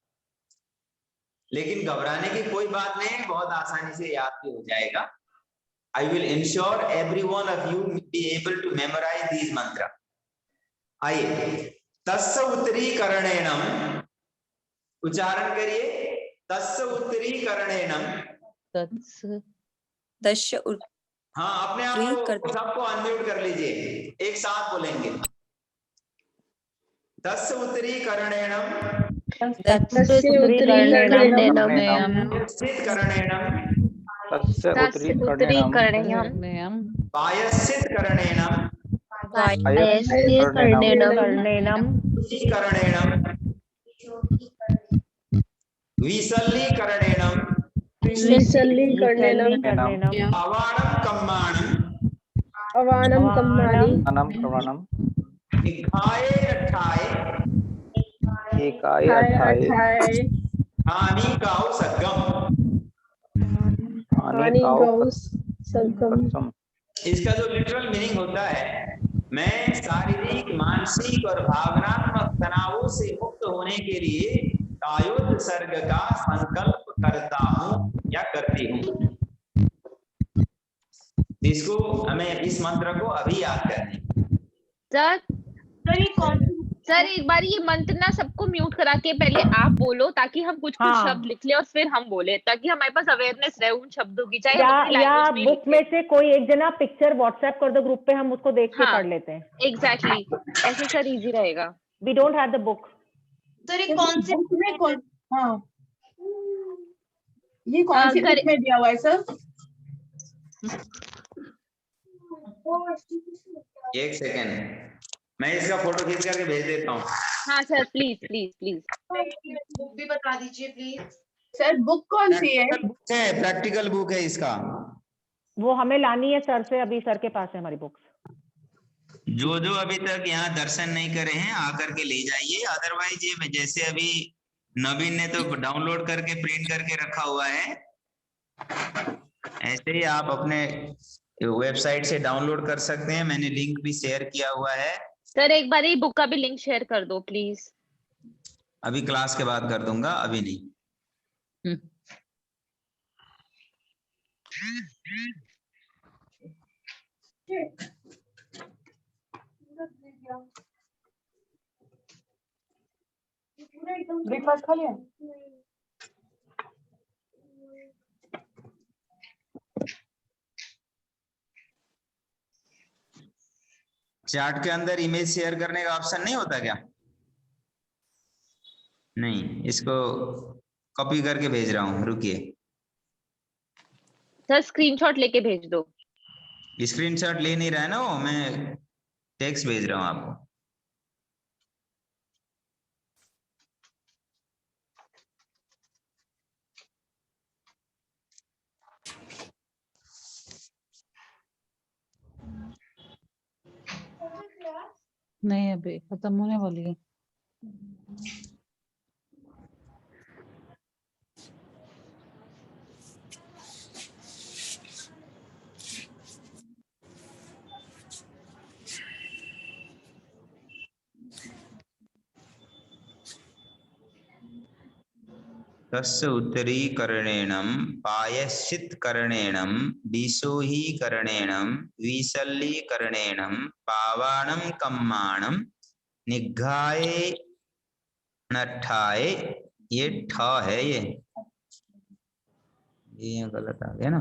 लेकिन घबराने की कोई बात नहीं है, बहुत आसानी से याद भी हो जाएगा। I will ensure every one of you be able to memorize these mantra. आइए, तस्य उत्तरीकरणेनम, उच्चारण करिए, तस्य उत्तरीकरणेनम। हाँ, अपने आप को सबको अनम्यूट कर लीजिए, एक साथ बोलेंगे। तस्य उत्तरीकरणेनम, तस्य उत्तरीकरणेनम पायस्सितकरणेनम विसल्लीकरणेनम अवाणम कम्माणि निखाये रठाये हानि गाओ सद्गम। इसका जो लिटरल मीनिंग होता है, मैं शारीरिक, मानसिक और भावनात्मक तनावों से मुक्त होने के लिए कायोत्सर्ग का संकल्प करता हूं या करती हूं। इसको हमें, इस मंत्र को अभी याद करना। सर एक बार ये मंत्र ना सबको म्यूट करा के पहले आप बोलो, ताकि हम कुछ शब्द लिख ले और फिर हम बोले, ताकि हमारे पास अवेयरनेस रहे उन शब्दों की। चाहे या बुक में से कोई एक जना पिक्चर व्हाट्सएप कर दो ग्रुप पे, हम उसको देख के पढ़ लेते हैं। एग्जैक्टली, ऐसे सर इजी रहेगा। We don't have the book. Sir ये कौन सी बुक में, ये कौन सी बुक में दिया हुआ है सर? एक सेकेंड, मैं इसका फोटो खींच करके भेज देता हूँ। हाँ sir, please please please book भी बता दीजिए प्लीज। सर बुक कौन सी है? प्रैक्टिकल बुक है इसका, वो हमें लानी है सर से, अभी सर के पास है हमारी बुक्स। जो अभी तक यहाँ दर्शन नहीं करे हैं आकर के ले जाइए, अदरवाइज ये जैसे अभी नवीन ने तो डाउनलोड करके प्रिंट करके रखा हुआ है, ऐसे ही आप अपने वेबसाइट से डाउनलोड कर सकते हैं। मैंने लिंक भी शेयर किया हुआ है। सर एक बार ये बुक का भी लिंक शेयर कर दो प्लीज। अभी क्लास के बाद कर दूंगा, अभी नहीं। ब्रेकफास्ट खा लिया? चैट के अंदर इमेज शेयर करने का ऑप्शन नहीं होता क्या? नहीं, इसको कॉपी करके भेज रहा हूँ, रुकिए। सर स्क्रीनशॉट लेके भेज दो। स्क्रीनशॉट ले नहीं रहा है ना वो, मैं टेक्स्ट भेज रहा हूँ आपको। नहीं अभी खत्म होने वाली है। तस्य उत्तरीकरणेनम पायश्चित्करणेनम दिशोहीकरणेनम विसल्लीकरणेनम पावाणम कम्माणम निघ्घाये नट्ठाये। ये ठ है, ये गलत आ गया ना।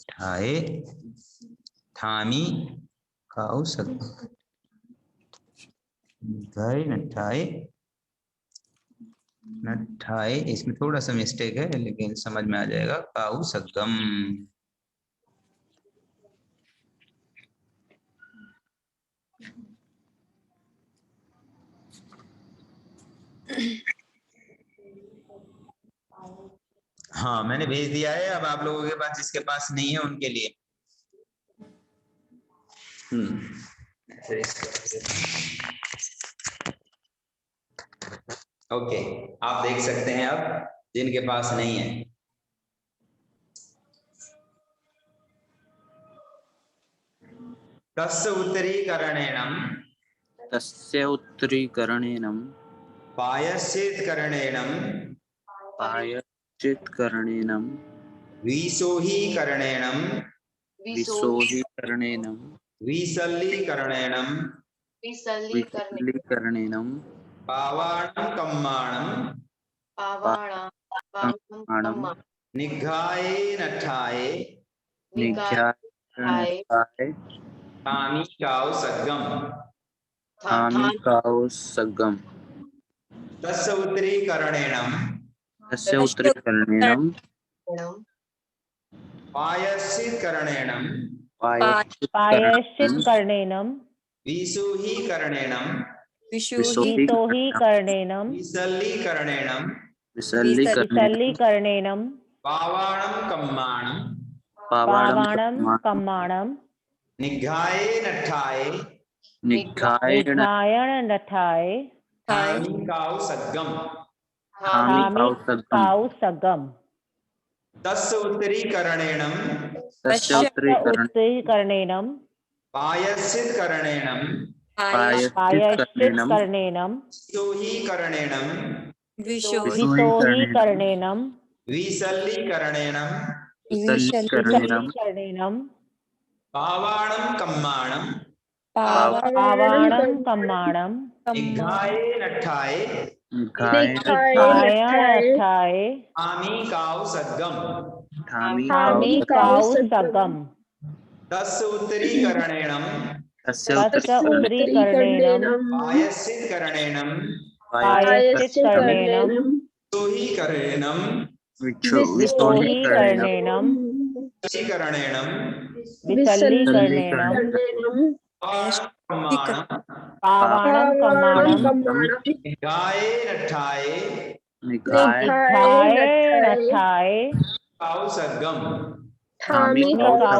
ठाए ठामी खाओ सकते घर नठाए नठाए, इसमें थोड़ा सा मिस्टेक है लेकिन समझ में आ जाएगा। काऊ सगम। हाँ मैंने भेज दिया है। अब आप लोगों के पास, जिसके पास नहीं है उनके लिए। ओके, आप देख सकते हैं अब, जिनके पास नहीं है। तस्य उत्तरीकरणेन पायश्चित्करणेन विसोहीकरणेन विसल्लीकरणेन पावाणं कम्माणं निघ्घाये नठाये कामिकाव सग्गम तस्य उत्तरीकरणेन पायश्चित्करणेन विसोहीकरणेन विसल्लीकरणेन पावाणं कम्माणं निघ्घाये नठाये कामिकाव सग्गम तस्य उत्तरीकरणेन पायश्चित्करणेन विसोहीकरणेन विसल्लीकरणेन पावाणं कम्माणं निघ्घाये नठाये कामिकाव सग्गम तस्य उत्तरीकरणेन पायश्चित्करणेन पावाणं कम्माणं निघ्घाये नठाये सग्गम तस्य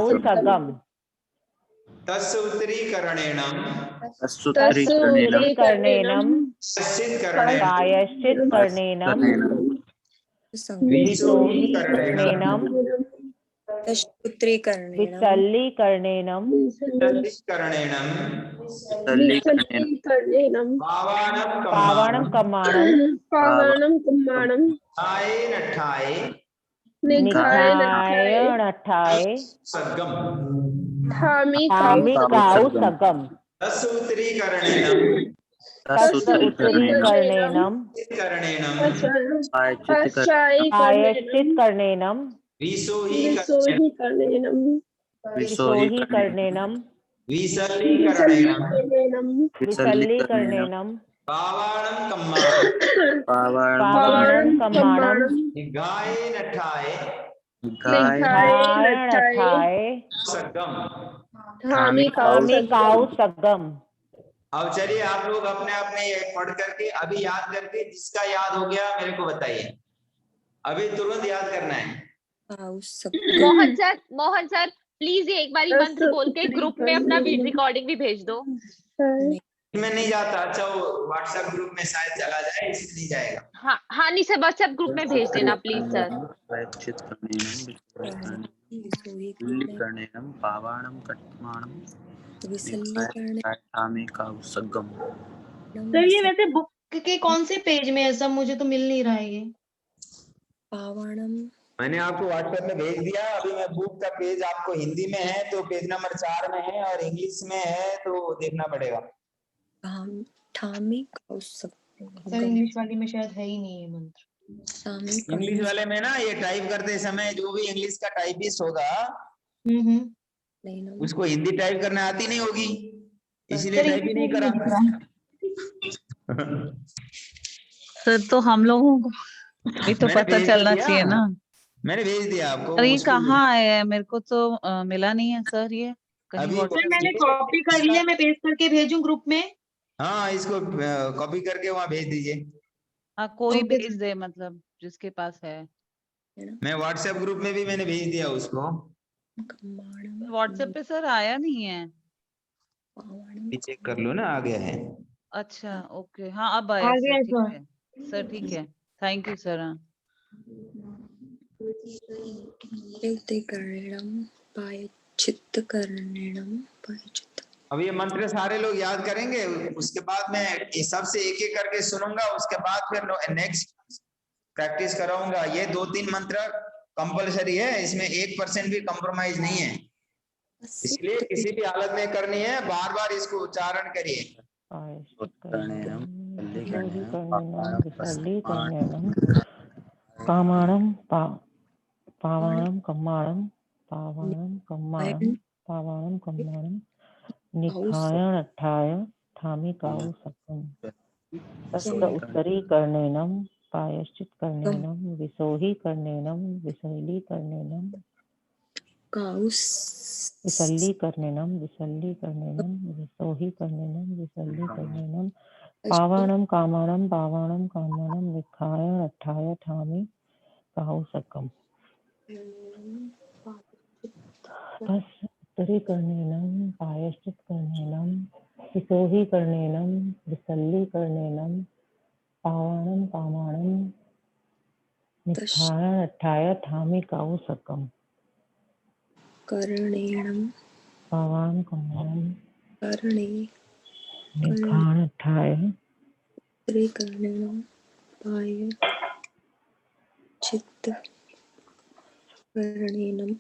उत्तरीकरणेन पायश्चित्करणेन विसोहीकरणेन विसल्लीकरणेन पावाणं कम्माणं निघ्घाये नठाये सग्गम तस्य उत्तरीकरणेन पायश्चित्करणेन विसोहीकरणेन विसल्लीकरणेन पावाणं कम्माणं निघ्घाये नठाये सग्गम। अब चलिए आप लोग अपने अपने पढ़ करके अभी याद करके, जिसका याद हो गया मेरे को बताइए, अभी तुरंत याद करना है। मोहन सर प्लीज ये एक बारी मंत्र बोल के ग्रुप में अपना रिकॉर्डिंग भी भेज दो। मैं नहीं जाता। अच्छा वो व्हाट्सएप ग्रुप में शायद चला जाए, इसलिए नहीं जाएगा। हाँ नहीं सर, व्हाट्सएप ग्रुप में भेज देना प्लीज सर। सर ये वैसे बुक के कौन से पेज में है सब, मुझे तो मिल नहीं रहा है ये। मैंने आपको व्हाट्सएप में भेज दिया। अभी मैं बुक का पेज, आपको हिंदी में है तो पेज नंबर 4 में है, और इंग्लिश में है तो देखना पड़ेगा। सर इंग्लिश वाली में शायद है ही नहीं ये मंत्र। इंग्लिश वाले में ना, ये टाइप करते समय जो भी इंग्लिश का टाइपिस्ट होगा उसको हिंदी टाइप करने आती नहीं होगी, इसीलिए टाइप ही नहीं करा। सर तो हम लोगों को भी तो पता चलना चाहिए ना। मैंने भेज दिया आपको। अरे ये कहाँ आया है? मेरे को तो मिला नहीं है सर। ये अभी सर मैंने कॉपी कर लिया, मैं पेस्ट करके भेजूं ग्रुप में? हाँ इसको कॉपी करके वहाँ भेज दीजिए। हाँ कोई भेज दे, मतलब जिसके पास है। मैं व्हाट्सएप ग्रुप में भी मैंने भेज दिया उसको। व्हाट्सएप पे सर आया नहीं है। भी चेक कर लो ना, आ गया है। अच्छा ओके, हाँ अब आया सर, ठीक है सर, ठीक है, थैंक यू सर। हाँ अब ये मंत्र सारे लोग याद करेंगे, उसके बाद मैं ये सबसे एक एक करके सुनूंगा, उसके बाद फिर नेक्स्ट प्रैक्टिस कराऊंगा। ये 2-3 मंत्र कंपलसरी है, इसमें 1% भी कॉम्प्रोमाइज नहीं है, इसलिए किसी भी हालत में करनी है, बार बार इसको उच्चारण करिए। कामाणं पावाणं कम्माणं पावाणं कम्माणं पावाणं कम्माणं निखाय नट्ठाय ठामी काउ सकम तस्य उत्तरीकरणेनं प्रायश्चित्करणेनं विसौहीकरणेनं विसलीकरणेनं विसलीकरणेनं विसौहीकरणेनं पावाणं कामाणं पावाणं कामाणं निखाय नट्ठाय ठामी काउ सकम उत्तरीकरणेनं प्रायश्चित्करणेनं विसौहीकरणेनं विसलीकरणेनं पावाणं कामाणं निखाय नट्ठाय ठामी काउ सकम करणेनं पावाणं कामाणं करणे निखाय नट्ठाय उत्तरीकरणेनं पाय चित्त करणेनं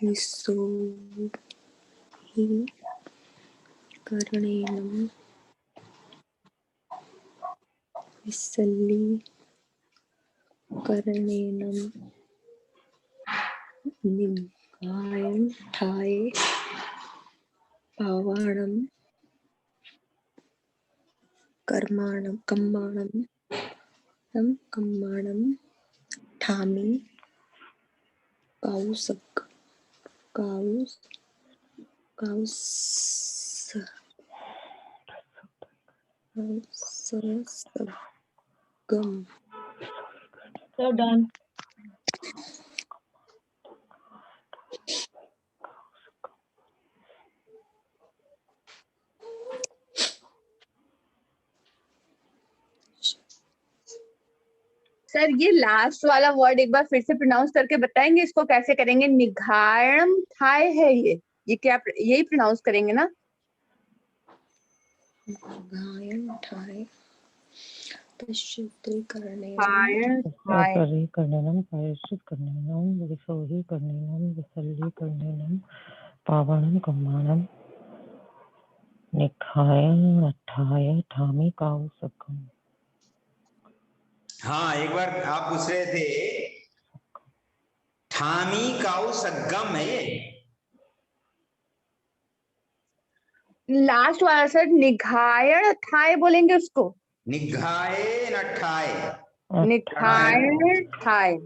विसौहीकरणेनं विसलीकरणेनं निखाय ठाय पावाणं कम्माणं ठामी काउसकम। So done. सर ये लास्ट वाला वर्ड एक बार फिर से प्रोनाउंस करके बताएंगे, इसको कैसे करेंगे? निघायम थाय है ये क्या यही प्रोनाउंस करेंगे ना? निघायम थाय उत्तरीकरणेनं प्रायश्चित्करणेनं विसौहीकरणेनं विसलीकरणेनं पावाणं कम्माणं निखाय नट्ठाय ठामी काउ सकम। हाँ, एक बार आप पूछ रहे थे, ठामी काउ सगम है ये लास्ट वाला सर, निघायण थाय बोलेंगे उसको, निघाए नठाए, निघायण थाय।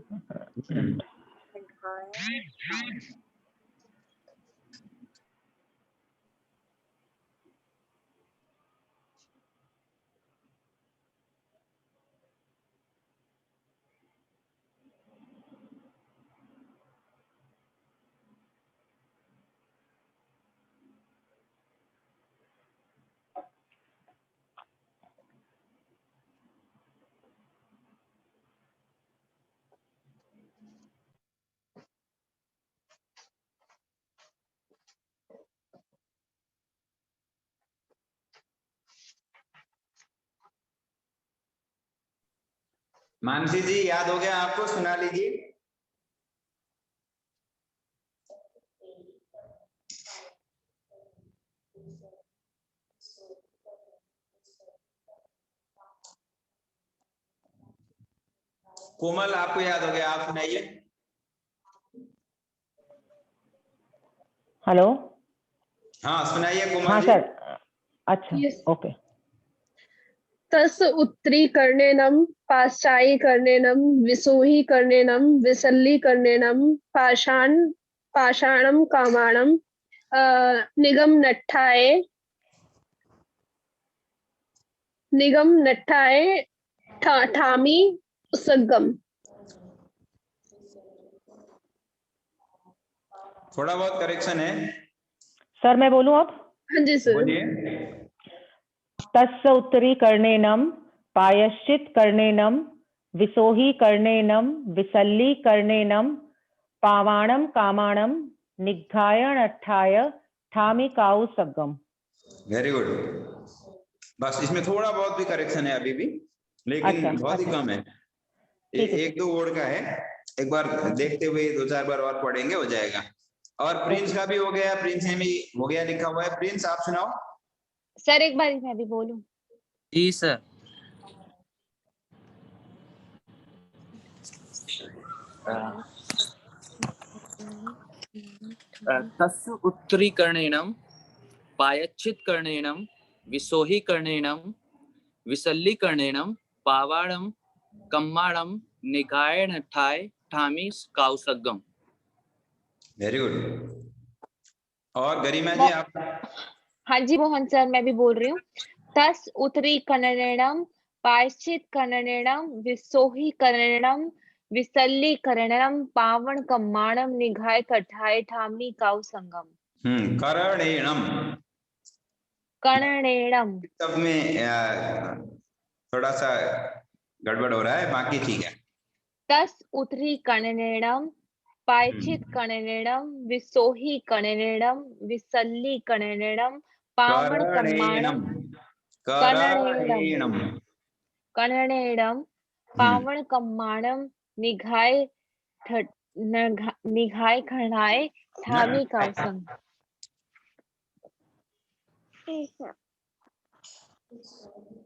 मानसी जी याद हो गया आपको? सुना लीजिए। कोमल आपको याद हो गया, आप सुनाइए। हेलो, हाँ सुनाइए कोमल हाँ जी। सर, अच्छा ओके। तस् उत्तरीकरणेनं पाश्चायीकरणेनं विसौहीकरणेनं विसलीकरणेनं पाषाणं कामाणं निगम नट्ठाय निगम नट्ठाए ठामी सगम। थोड़ा बहुत करेक्शन है। सर मैं बोलूं अब? हाँ जी सर। बोलिए। तस्य उत्तरी कर्णेनम पायश्चित कर्णेनम विसोही कर्णेनम विसल्ली कर्णेनम पावाणम कामाणम निघायण अट्ठाय ठामी काउ सगम। Very good. बस इसमें थोड़ा बहुत भी करेक्शन है अभी भी, लेकिन बहुत ही कम है। एक दो वर्ड का है, एक बार देखते हुए 2-4 बार और पढ़ेंगे, हो जाएगा। और प्रिंस का भी हो गया, प्रिंस ने भी हो गया लिखा हुआ है। प्रिंस आप सुनाओ। सर एक बार मैं भी बोलूं? जी सर। तस्य उत्तरी कर्णेनम पायच्चित कर्णेनम विसोही कर्णेनम विसल्ली कर्णेनम पावाणम कम्माणम निगाय नठाय ठामी काउसगम। Very good. और गरिमा जी आप? हाँ जी मोहन सर, मैं भी बोल रही हूँ। तस उत्तरी कर्णेनम पायश्चित कर्णेनम विसोही कर्णेनम विसल्ली कर्णेनम पावण कम्माणम निघाय कठाय ठामी काउ संगम। कर्णेनम। कर्णेनम सब में थोड़ा सा गड़बड़ हो रहा है, बाकी ठीक है। तस उत्तरी कर्णेनम पायश्चित कर्णेनम विसोही कर्णेनम विसल्ली कर्णेनम पावण कम्माणम कर्णेनम कर्णेनम पावण कम्माणम निघाय निघाय खड़ाय ठामी काउसंग।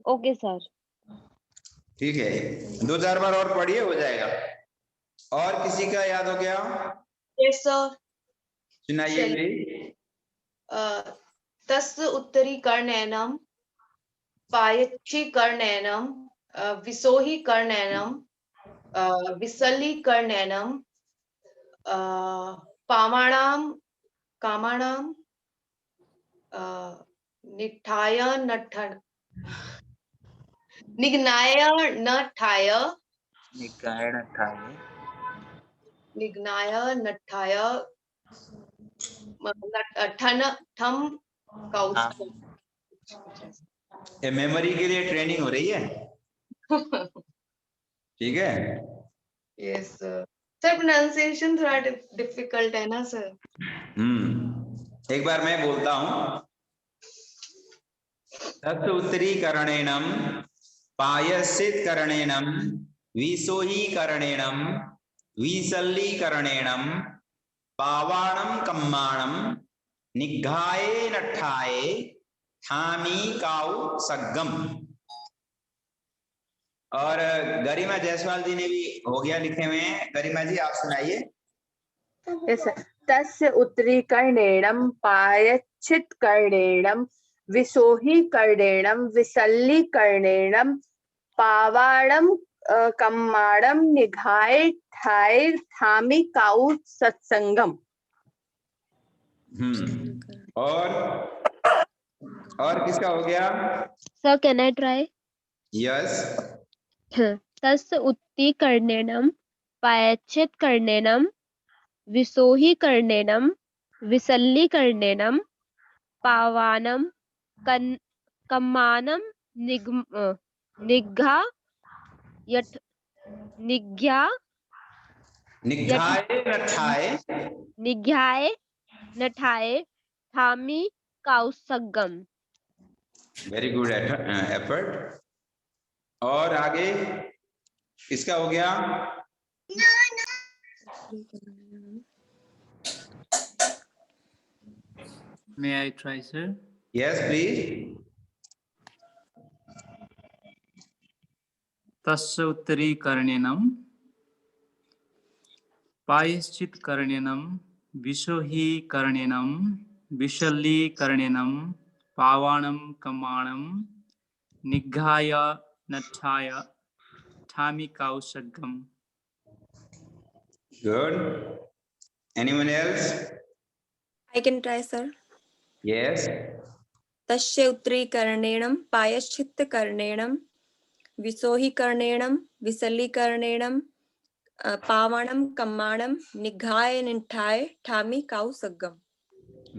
Okay sir. ठीक है, 2-4 बार और पढ़िए, हो जाएगा। और किसी का याद हो गया? Yes sir. सुनाइए प्लीज। तस् उत्तरी कर्णेनम पायच्ची कर्णेनम विसोही कर्णेनम विसल्ली कर्णेनम पामाणाम कामाणाम निघाय नठाय ठन ठम काउस। ये मेमोरी के लिए ट्रेनिंग हो रही है। ठीक है। Yes sir. सर प्रोनाउंसिएशन थोड़ा डिफिकल्ट है ना सर? एक बार मैं बोलता हूं। तत् उत्तरी कर्णेनम पायश्चित कर्णेनम विसोही कर्णेनम विसल्ली कर्णेनम पावाणम कम्माणम निघाय नठाय ठामी काउ सगम। और गरिमा जायसवाल जी ने भी हो गया लिखे हुए हैं। गरिमा जी आप सुनाइए। तस्य उत्तरी कर्णेनम पायच्चित कर्णेनम विसोही कर्णेनम विसल्ली कर्णेनम पावाणम कम्माणम निघाय ठाय ठामी काउ सत्संगम। और किसका हो गया? Sir can I try? Yes. तस्य उत्तरी कर्णेनम पायच्चित कर्णेनम विसोही कर्णेनम विसल्ली कर्णेनम पावाणम कम्माणम निघाय नठाय ठामी काउसगम। Very good effort. और आगे किसका हो गया? May I try, sir? Yes, please. तस्य उत्तरी कर्णेनम पायश्चित कर्णेनम विसोही कर्णेनम विसल्ली कर्णेनम पावाणम कम्माणम निघाय नठाय ठामी काउसगम। Good. Anyone else? I can try, sir. Yes. तस्य उत्तरीकरणेन प्रायश्चित्तकरणेन विसोहीकरणेन विसलीकरणेन पावनं कम्माणं निघाय निष्ठाय ठामी कौसगम.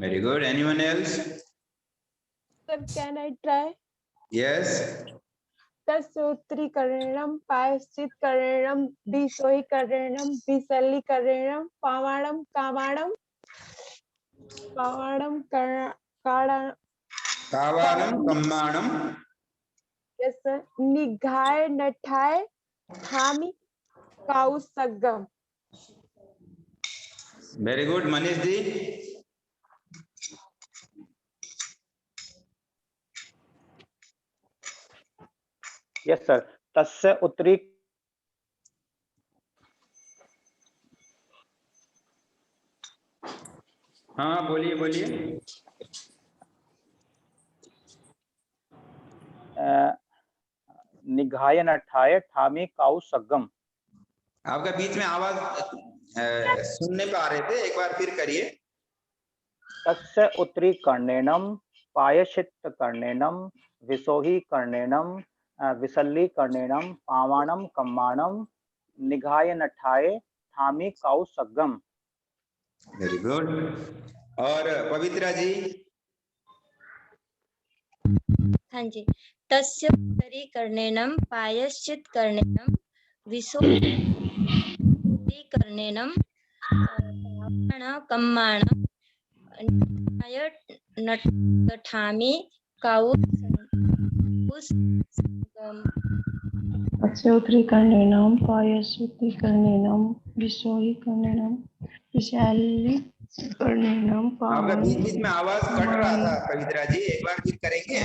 Very good. Anyone else? Sir, can I try? Yes. तस्य उत्तरीकरणेन प्रायश्चित्तकरणेन विसोहीकरणेन विसलीकरणेन पावनं कम्माणं कावाणं कम्माणं. Yes, sir. निघाय नठाय ठामी कौसगम. Very good. Manish ji. Yes sir. तस्य उत्तरी हाँ बोलिए बोलिए. निघाय नठाय ठामी कौसगम. आपका बीच में आवाज सुनने पे आ रहे थे, एक बार फिर करिए. तस्य उत्तरीकरणेन प्रायश्चित्तकरणेन विसोहीकरणेन विसलीकरणेन पावनं कम्माणं निघाय नठाय ठामी कौसगम. Very good. और पवित्रा जी. हाँ जी. तस्य उत्तरीकरणेन प्रायश्चित्तकरणेन विसोहीकरणेन पावनं कम्माणं निघाय नठामि कौसगम. तस्य उत्तरीकरणेन प्रायश्चित्तकरणेन विसोहीकरणेन विसलीकरणेन आपका बीच में आवाज कट रहा था पवित्रा जी, एक बार फिर करेंगे.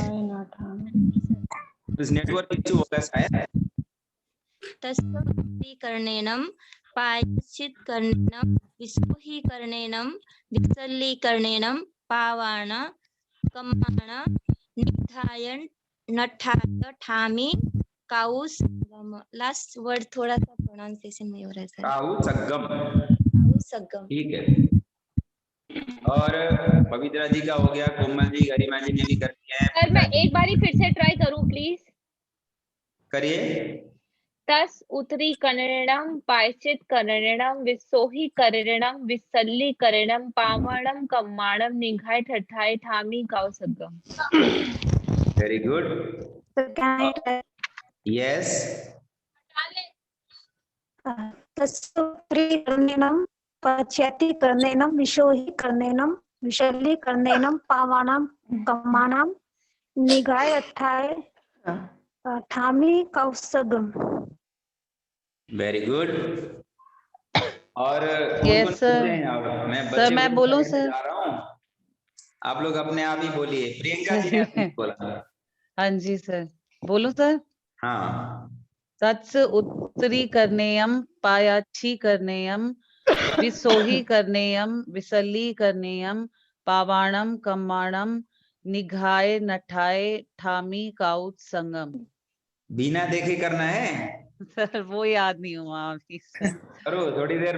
इस नेटवर्क इश्यू होगा शायद. तस्य उत्तरीकरणेन प्रायश्चित्तकरणेन विसोहीकरणेन विसलीकरणेन पावनं कम्माणं निघाय नठाय ठामी कौसगम. लास्ट वर्ड थोड़ा सा प्रोनाउंसिएशन में हो रहा है सर. कौसगम. कौसगम. ठीक है. और पवित्रा जी का हो गया, कोमल जी, गरिमा जी ने भी कर दिया है. सर मैं एक बारी फिर से ट्राई करूं प्लीज. करिए. तस उत्तरीकरणेन प्रायश्चित्तकरणेन विसोहीकरणेन विसलीकरणेन पावनं कम्माणं निघाय नठाय ठामी कौसगम. Very good. यस. तस्य उत्तरीकरणेन प्रायश्चित्तकरणेन विसोहीकरणेन विसलीकरणेन पावनं कम्माणं निघाय नठाय ठामी कौसगम. Very good. और यस सर. सर मैं बोलूं सर? जा रहा हूँ, आप लोग अपने आप ही बोलिए. प्रियंका जी ने बोला. हाँ जी सर. बोलूं सर? हाँ. तत्स उत्तरीकरणेयं प्रायश्चित्तकरणेयं विसोहीकरणेयं विसलीकरणेयं पावनं कम्माणं निघाय नठाय ठामी कौसगम. बिना देखे करना है सर, वो याद नहीं हुआ अभी सर. करो, थोड़ी देर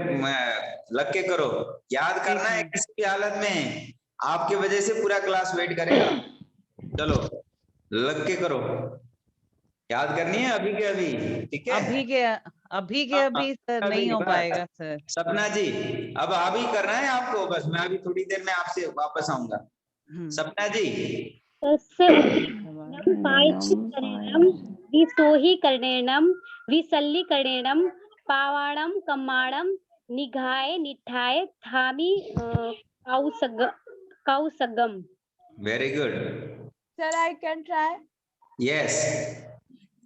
लग के करो. याद करना है किसी भी हालत में. आपके वजह से पूरा क्लास वेट करेगा. चलो लग के करो. याद करनी है अभी के अभी. ठीक है. अभी के अभी सर नहीं हो पाएगा सर. सपना जी अब अभी करना है आपको. बस मैं अभी थोड़ी देर में आपसे वापस आऊंगा. सपना जी. प्रायश्चित्तकरणेन विसोहीकरणेन विसलीकरणेन पावनं कम्माणं निघाय नठाय ठामी कौसगम. Very good. Sir, I can try. Yes.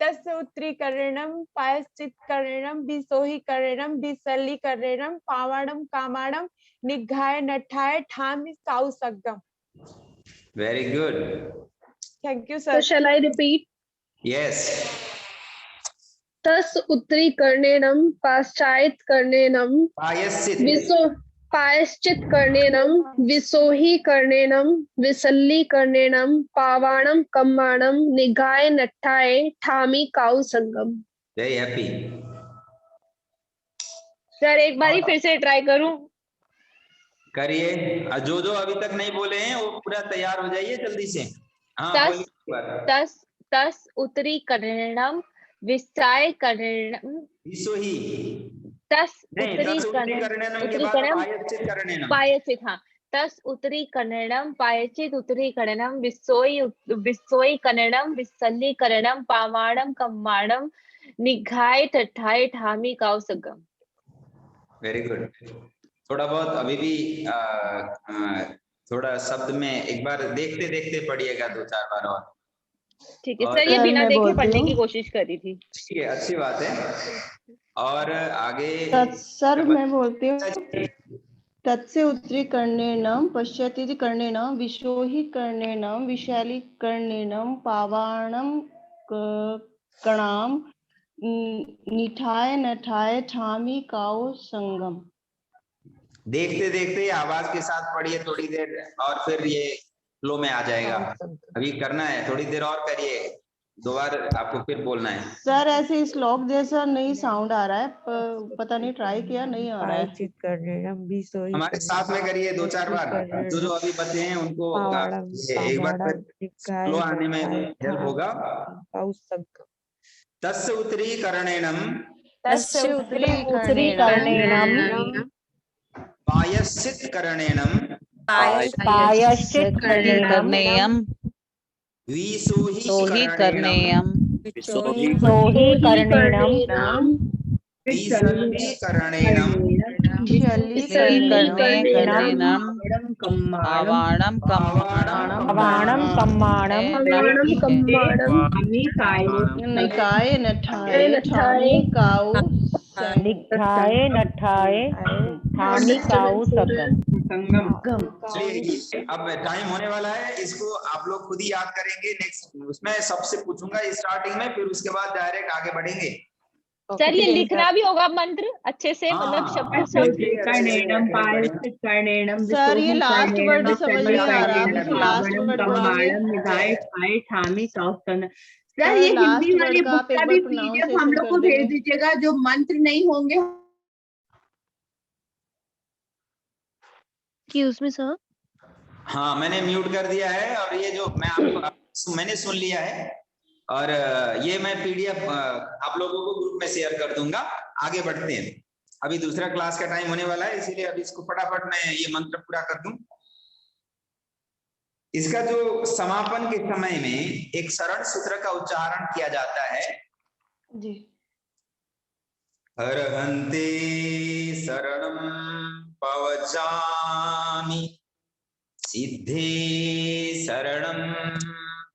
तस्य उत्तरीकरणेन प्रायश्चित्तकरणेन विसोहीकरणेन विसलीकरणेन पावनं कम्माणं निघाय नठाय ठामी कौसगम. Very good. Thank you, sir. So shall I repeat? Yes. तस् उत्तरीकरणेन पाश्चात्करणेन प्रायश्चित्तकरणेन विसोहीकरणेन विसलीकरणेन पावनं कम्माणं निघाय नठाय ठामी कौसगम. Very happy. सर एक बारी फिर से ट्राई करूं? करिए. जो अभी तक नहीं बोले हैं वो पूरा तैयार हो जाइए जल्दी से. हाँ तस बोलिए एक बार। तस तस उत्तरी कर्णेनम विसाय कर्णेनम विसोही तस नहीं, उत्तरी तस उत्तरी कर्णेनम के उत्तरी बाद कर्णम पायश्चित कर्णेनम। पायचित, हाँ, तस उत्तरी कर्णेनम पायचित उत्तरी कर्णेनम विसोई कर्णेनम विसल्ली कर्णेनम पावाणम कम्माणम निघाय ठठाय ठामी काउसगम। Very good. थोड़ा बहुत अभी भी थोड़ा शब्द में एक बार देखते देखते पढ़िएगा 2-4 बार और। ठीक है और सर, ये सर, बिना मैं देखे बोलती पढ़ने हूँ। की कोशिश करी थी। ठीक है, अच्छी बात है। और आगे सर मैं बोलती हूँ। तत्से उत्तरी कर्णेनम पश्चाति कर्णेनम विशोहि कर्णेनम विशाली कर्णेनम पावाणम कणाम निठाय नठाय ठामी काओ संगम। देखते देखते आवाज के साथ पढ़िए थोड़ी देर और फिर ये फ्लो में आ जाएगा। अभी करना है, थोड़ी देर और करिए, 2 बार आपको फिर बोलना है। सर ऐसे श्लोक जैसा नहीं साउंड आ रहा है, पता नहीं ट्राई किया नहीं आ रहा है। हमारे साथ में करिए 2-4 बार, जो अभी बचे हैं उनको एक बार फ्लो आने में हेल्प होगा। तस्य उत्तरी कर्णेनम तस्य उत्तरी कर्णेनम पायश्चित कर्णेनम पायश्चित कर्णेयम विसोहि कर्णेयम विसोहि कर्णेनम विसल्ली कर्णेनम कर्णेनम पावाणम कम्माणम निकाय नठाय ठामी काउ निघाए नठाए ठामी काऊ सगम। चलिए अब टाइम होने वाला है, इसको आप लोग खुद ही याद करेंगे। नेक्स्ट उसमें सबसे पूछूंगा स्टार्टिंग में, फिर उसके बाद डायरेक्ट आगे बढ़ेंगे। सर ये लिखना भी होगा मंत्र अच्छे से, मतलब शब्द सर ये लास्ट वर्ड समझ नहीं आ रहा, लास्ट वर्ड सर ये लास्ट हिंदी वाली वर्ड का बुक आप एक का बार भी PDF हम लोग को भेज दीजिएगा, जो मंत्र नहीं होंगे। कि उसमें सर हाँ मैंने म्यूट कर दिया है, और ये जो मैं आपको मैंने सुन लिया है, और ये मैं PDF आप लोगों को ग्रुप में शेयर कर दूंगा। आगे बढ़ते हैं, अभी दूसरा क्लास का टाइम होने वाला है, इसीलिए अभी इसको फटाफट मैं ये मंत्र पूरा कर दूं। इसका जो समापन के समय में एक शरण सूत्र का उच्चारण किया जाता है जी। हरहन्ते शरणं पवचामि सिद्धे शरणं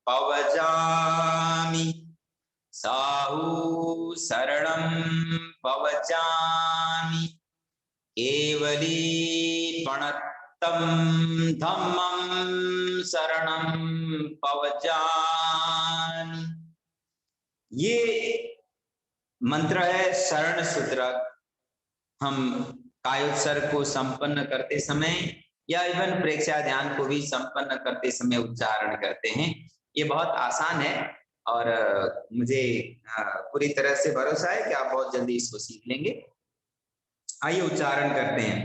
पवचामि साहु शरणं पवचामि केवली प्रणतं धम्मं शरणं पवचामि। ये मंत्र है शरण सूत्र। हम कायोत्सर्ग को संपन्न करते समय या इवन प्रेक्षा ध्यान को भी संपन्न करते समय उच्चारण करते हैं। ये बहुत आसान है, और मुझे पूरी तरह से भरोसा है कि आप बहुत जल्दी इसको सीख लेंगे। आइए उच्चारण करते हैं।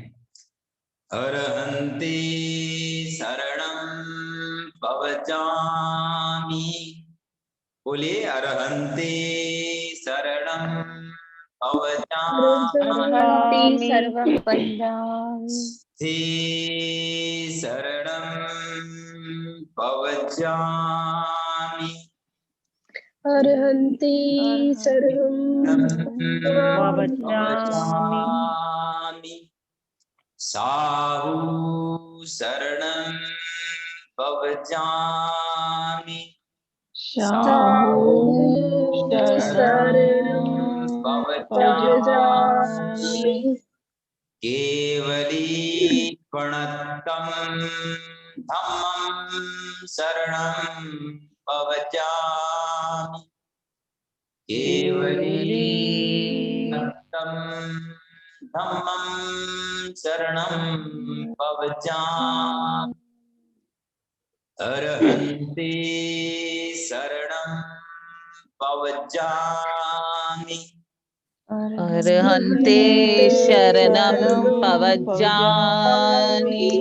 अरहन्ते शरणं पवचामि। बोलिए अरहन्ते शरणं पवचामि सर्वं पंजामि ते शरणं पवचामि अर्हन्ति सर्वं पवचामि साहु शरणं पवचामि साहु शरणं पवचामि केवली प्रणतं धम्मं शरणं पवचामि केवली प्रणतं धम्मं शरणं पवचामि अर्हन्ते शरणं पवचामि अर्हन्ते शरणं पवचामि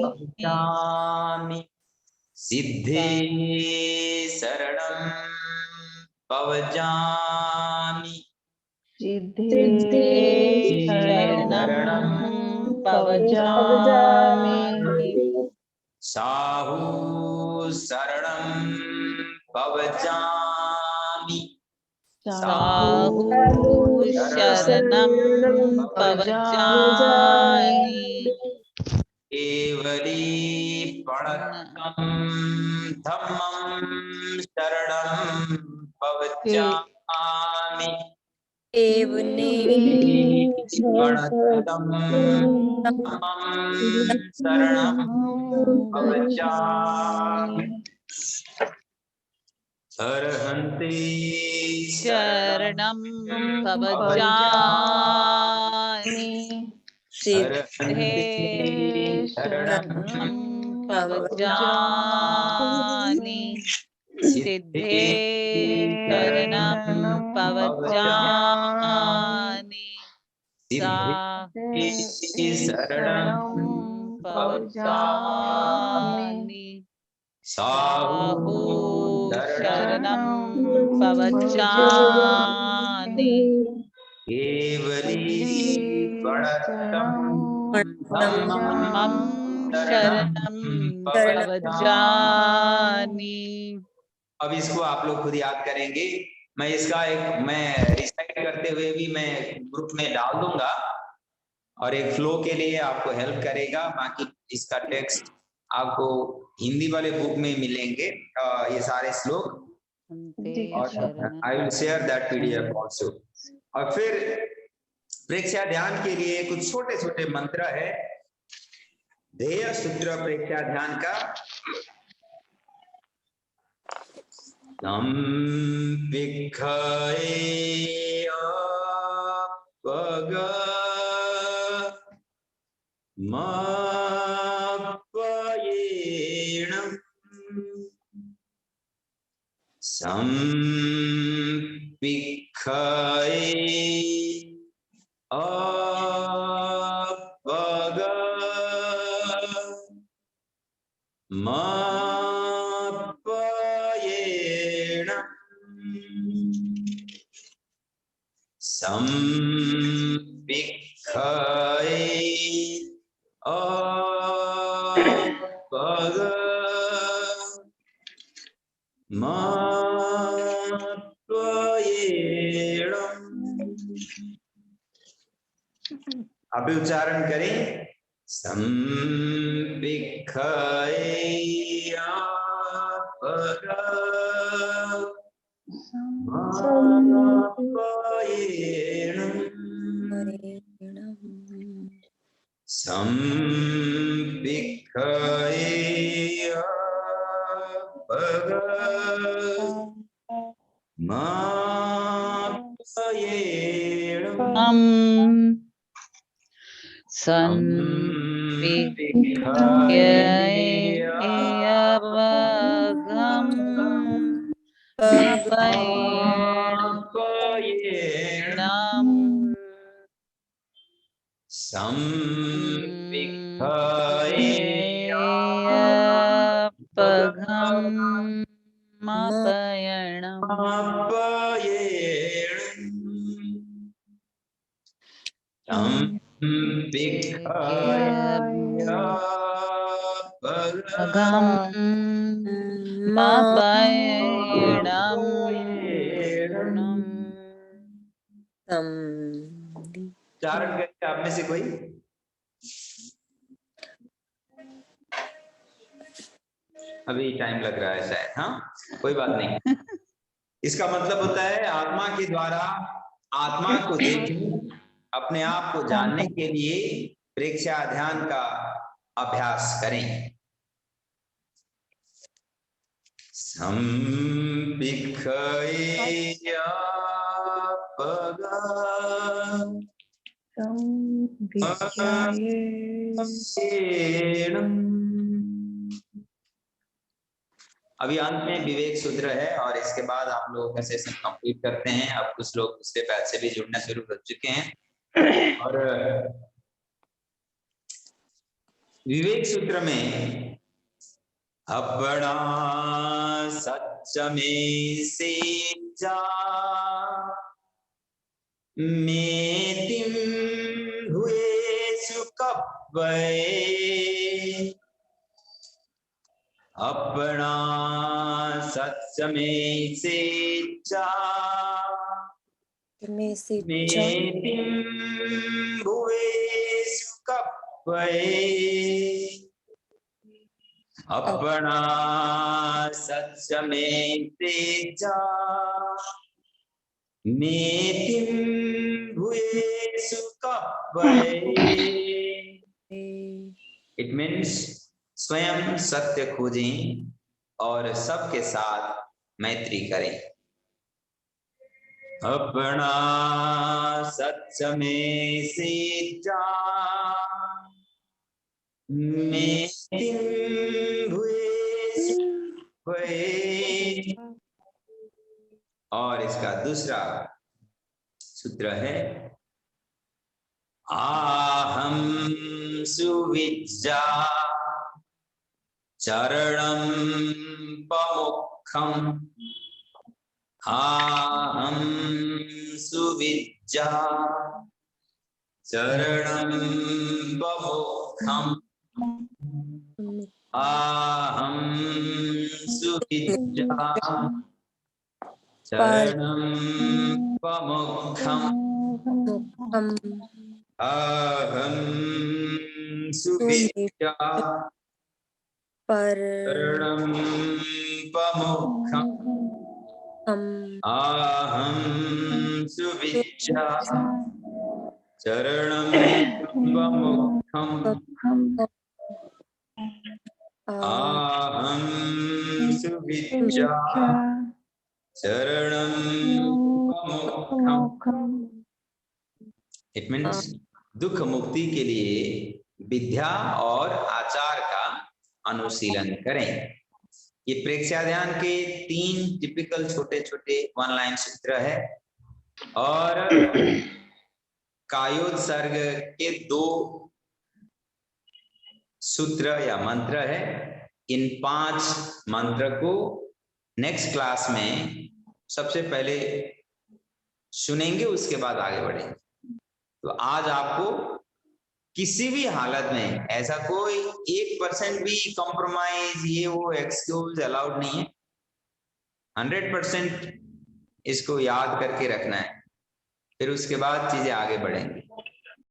पवचामि सिद्धे शरणं पवजामि सिद्धे शरणं पवजामि साहु शरणं पवजामि साहु शरणं पवजामि केवली प्रणतं धम्मं शरणं पवजामि प्रणतं धम्मं शरणं पवजामि अर्हन्ति शरणं पवजामि सिद्धे शरणं पवजामि सिद्धे शरणं पवजामि साहु शरणं पवजामि साहु शरणं पवजामि केवली प्रणतं धम्मं शरणं पवजामि। अब इसको आप लोग खुद याद करेंगे। मैं रिसाइट करते हुए भी मैं ग्रुप में डाल दूंगा और एक फ्लो के लिए आपको हेल्प करेगा। बाकी इसका टेक्स्ट आपको हिंदी वाले बुक में मिलेंगे ये सारे श्लोक, और I will share that PDF also. और फिर प्रेक्षा ध्यान के लिए कुछ छोटे छोटे मंत्र है। ध्येय सूत्र प्रेक्षा ध्यान का अभी उच्चारण करें। उच्चारण करके आप में से कोई अभी टाइम लग रहा है शायद। हाँ, कोई बात नहीं। इसका मतलब होता है आत्मा के द्वारा आत्मा को देखने, अपने आप को जानने के लिए प्रेक्षा ध्यान का अभ्यास करें। अभी अंत में विवेक सूत्र है और इसके बाद आप लोगों का सेशन कंप्लीट करते हैं। अब कुछ लोग दूसरे बैच से भी जुड़ना शुरू कर चुके हैं। और विवेक सूत्र में अपना सच में से जा मेतिम हुए सुकब्बे अपना सच में से जा मेतिम हुए सुकब्बे अपना सच में से जा मेतिम हुए सुकब्बे। इट मीन्स स्वयं सत्य खोजें और सबके साथ मैत्री करें। अपना सच में से जा मेतिम हुए सुकब्बे। और इसका दूसरा सूत्र है आहम सुविज्जा चरणम पमुखम आहम सुविज्जा चरणम पमुखम आहम सुविज्जा चरणम पमुखम आहम सुविज्जा चरणम पमुखम आहम सुविज्जा चरणम पमुखम आहम सुविज्जा चरणम पमुखम। इट मीन्स दुख मुक्ति के लिए विद्या और आचार का अनुशीलन करें। ये प्रेक्षा ध्यान के 3 टिपिकल छोटे छोटे 1 लाइन सूत्र है और कायोत्सर्ग के 2 सूत्र या मंत्र है। इन 5 मंत्र को नेक्स्ट क्लास में सबसे पहले सुनेंगे, उसके बाद आगे बढ़ेंगे। तो आज आपको किसी भी हालत में ऐसा कोई 1% भी कॉम्प्रोमाइज ये वो एक्सक्यूज अलाउड नहीं है। 100% इसको याद करके रखना है, फिर उसके बाद चीजें आगे बढ़ेंगी।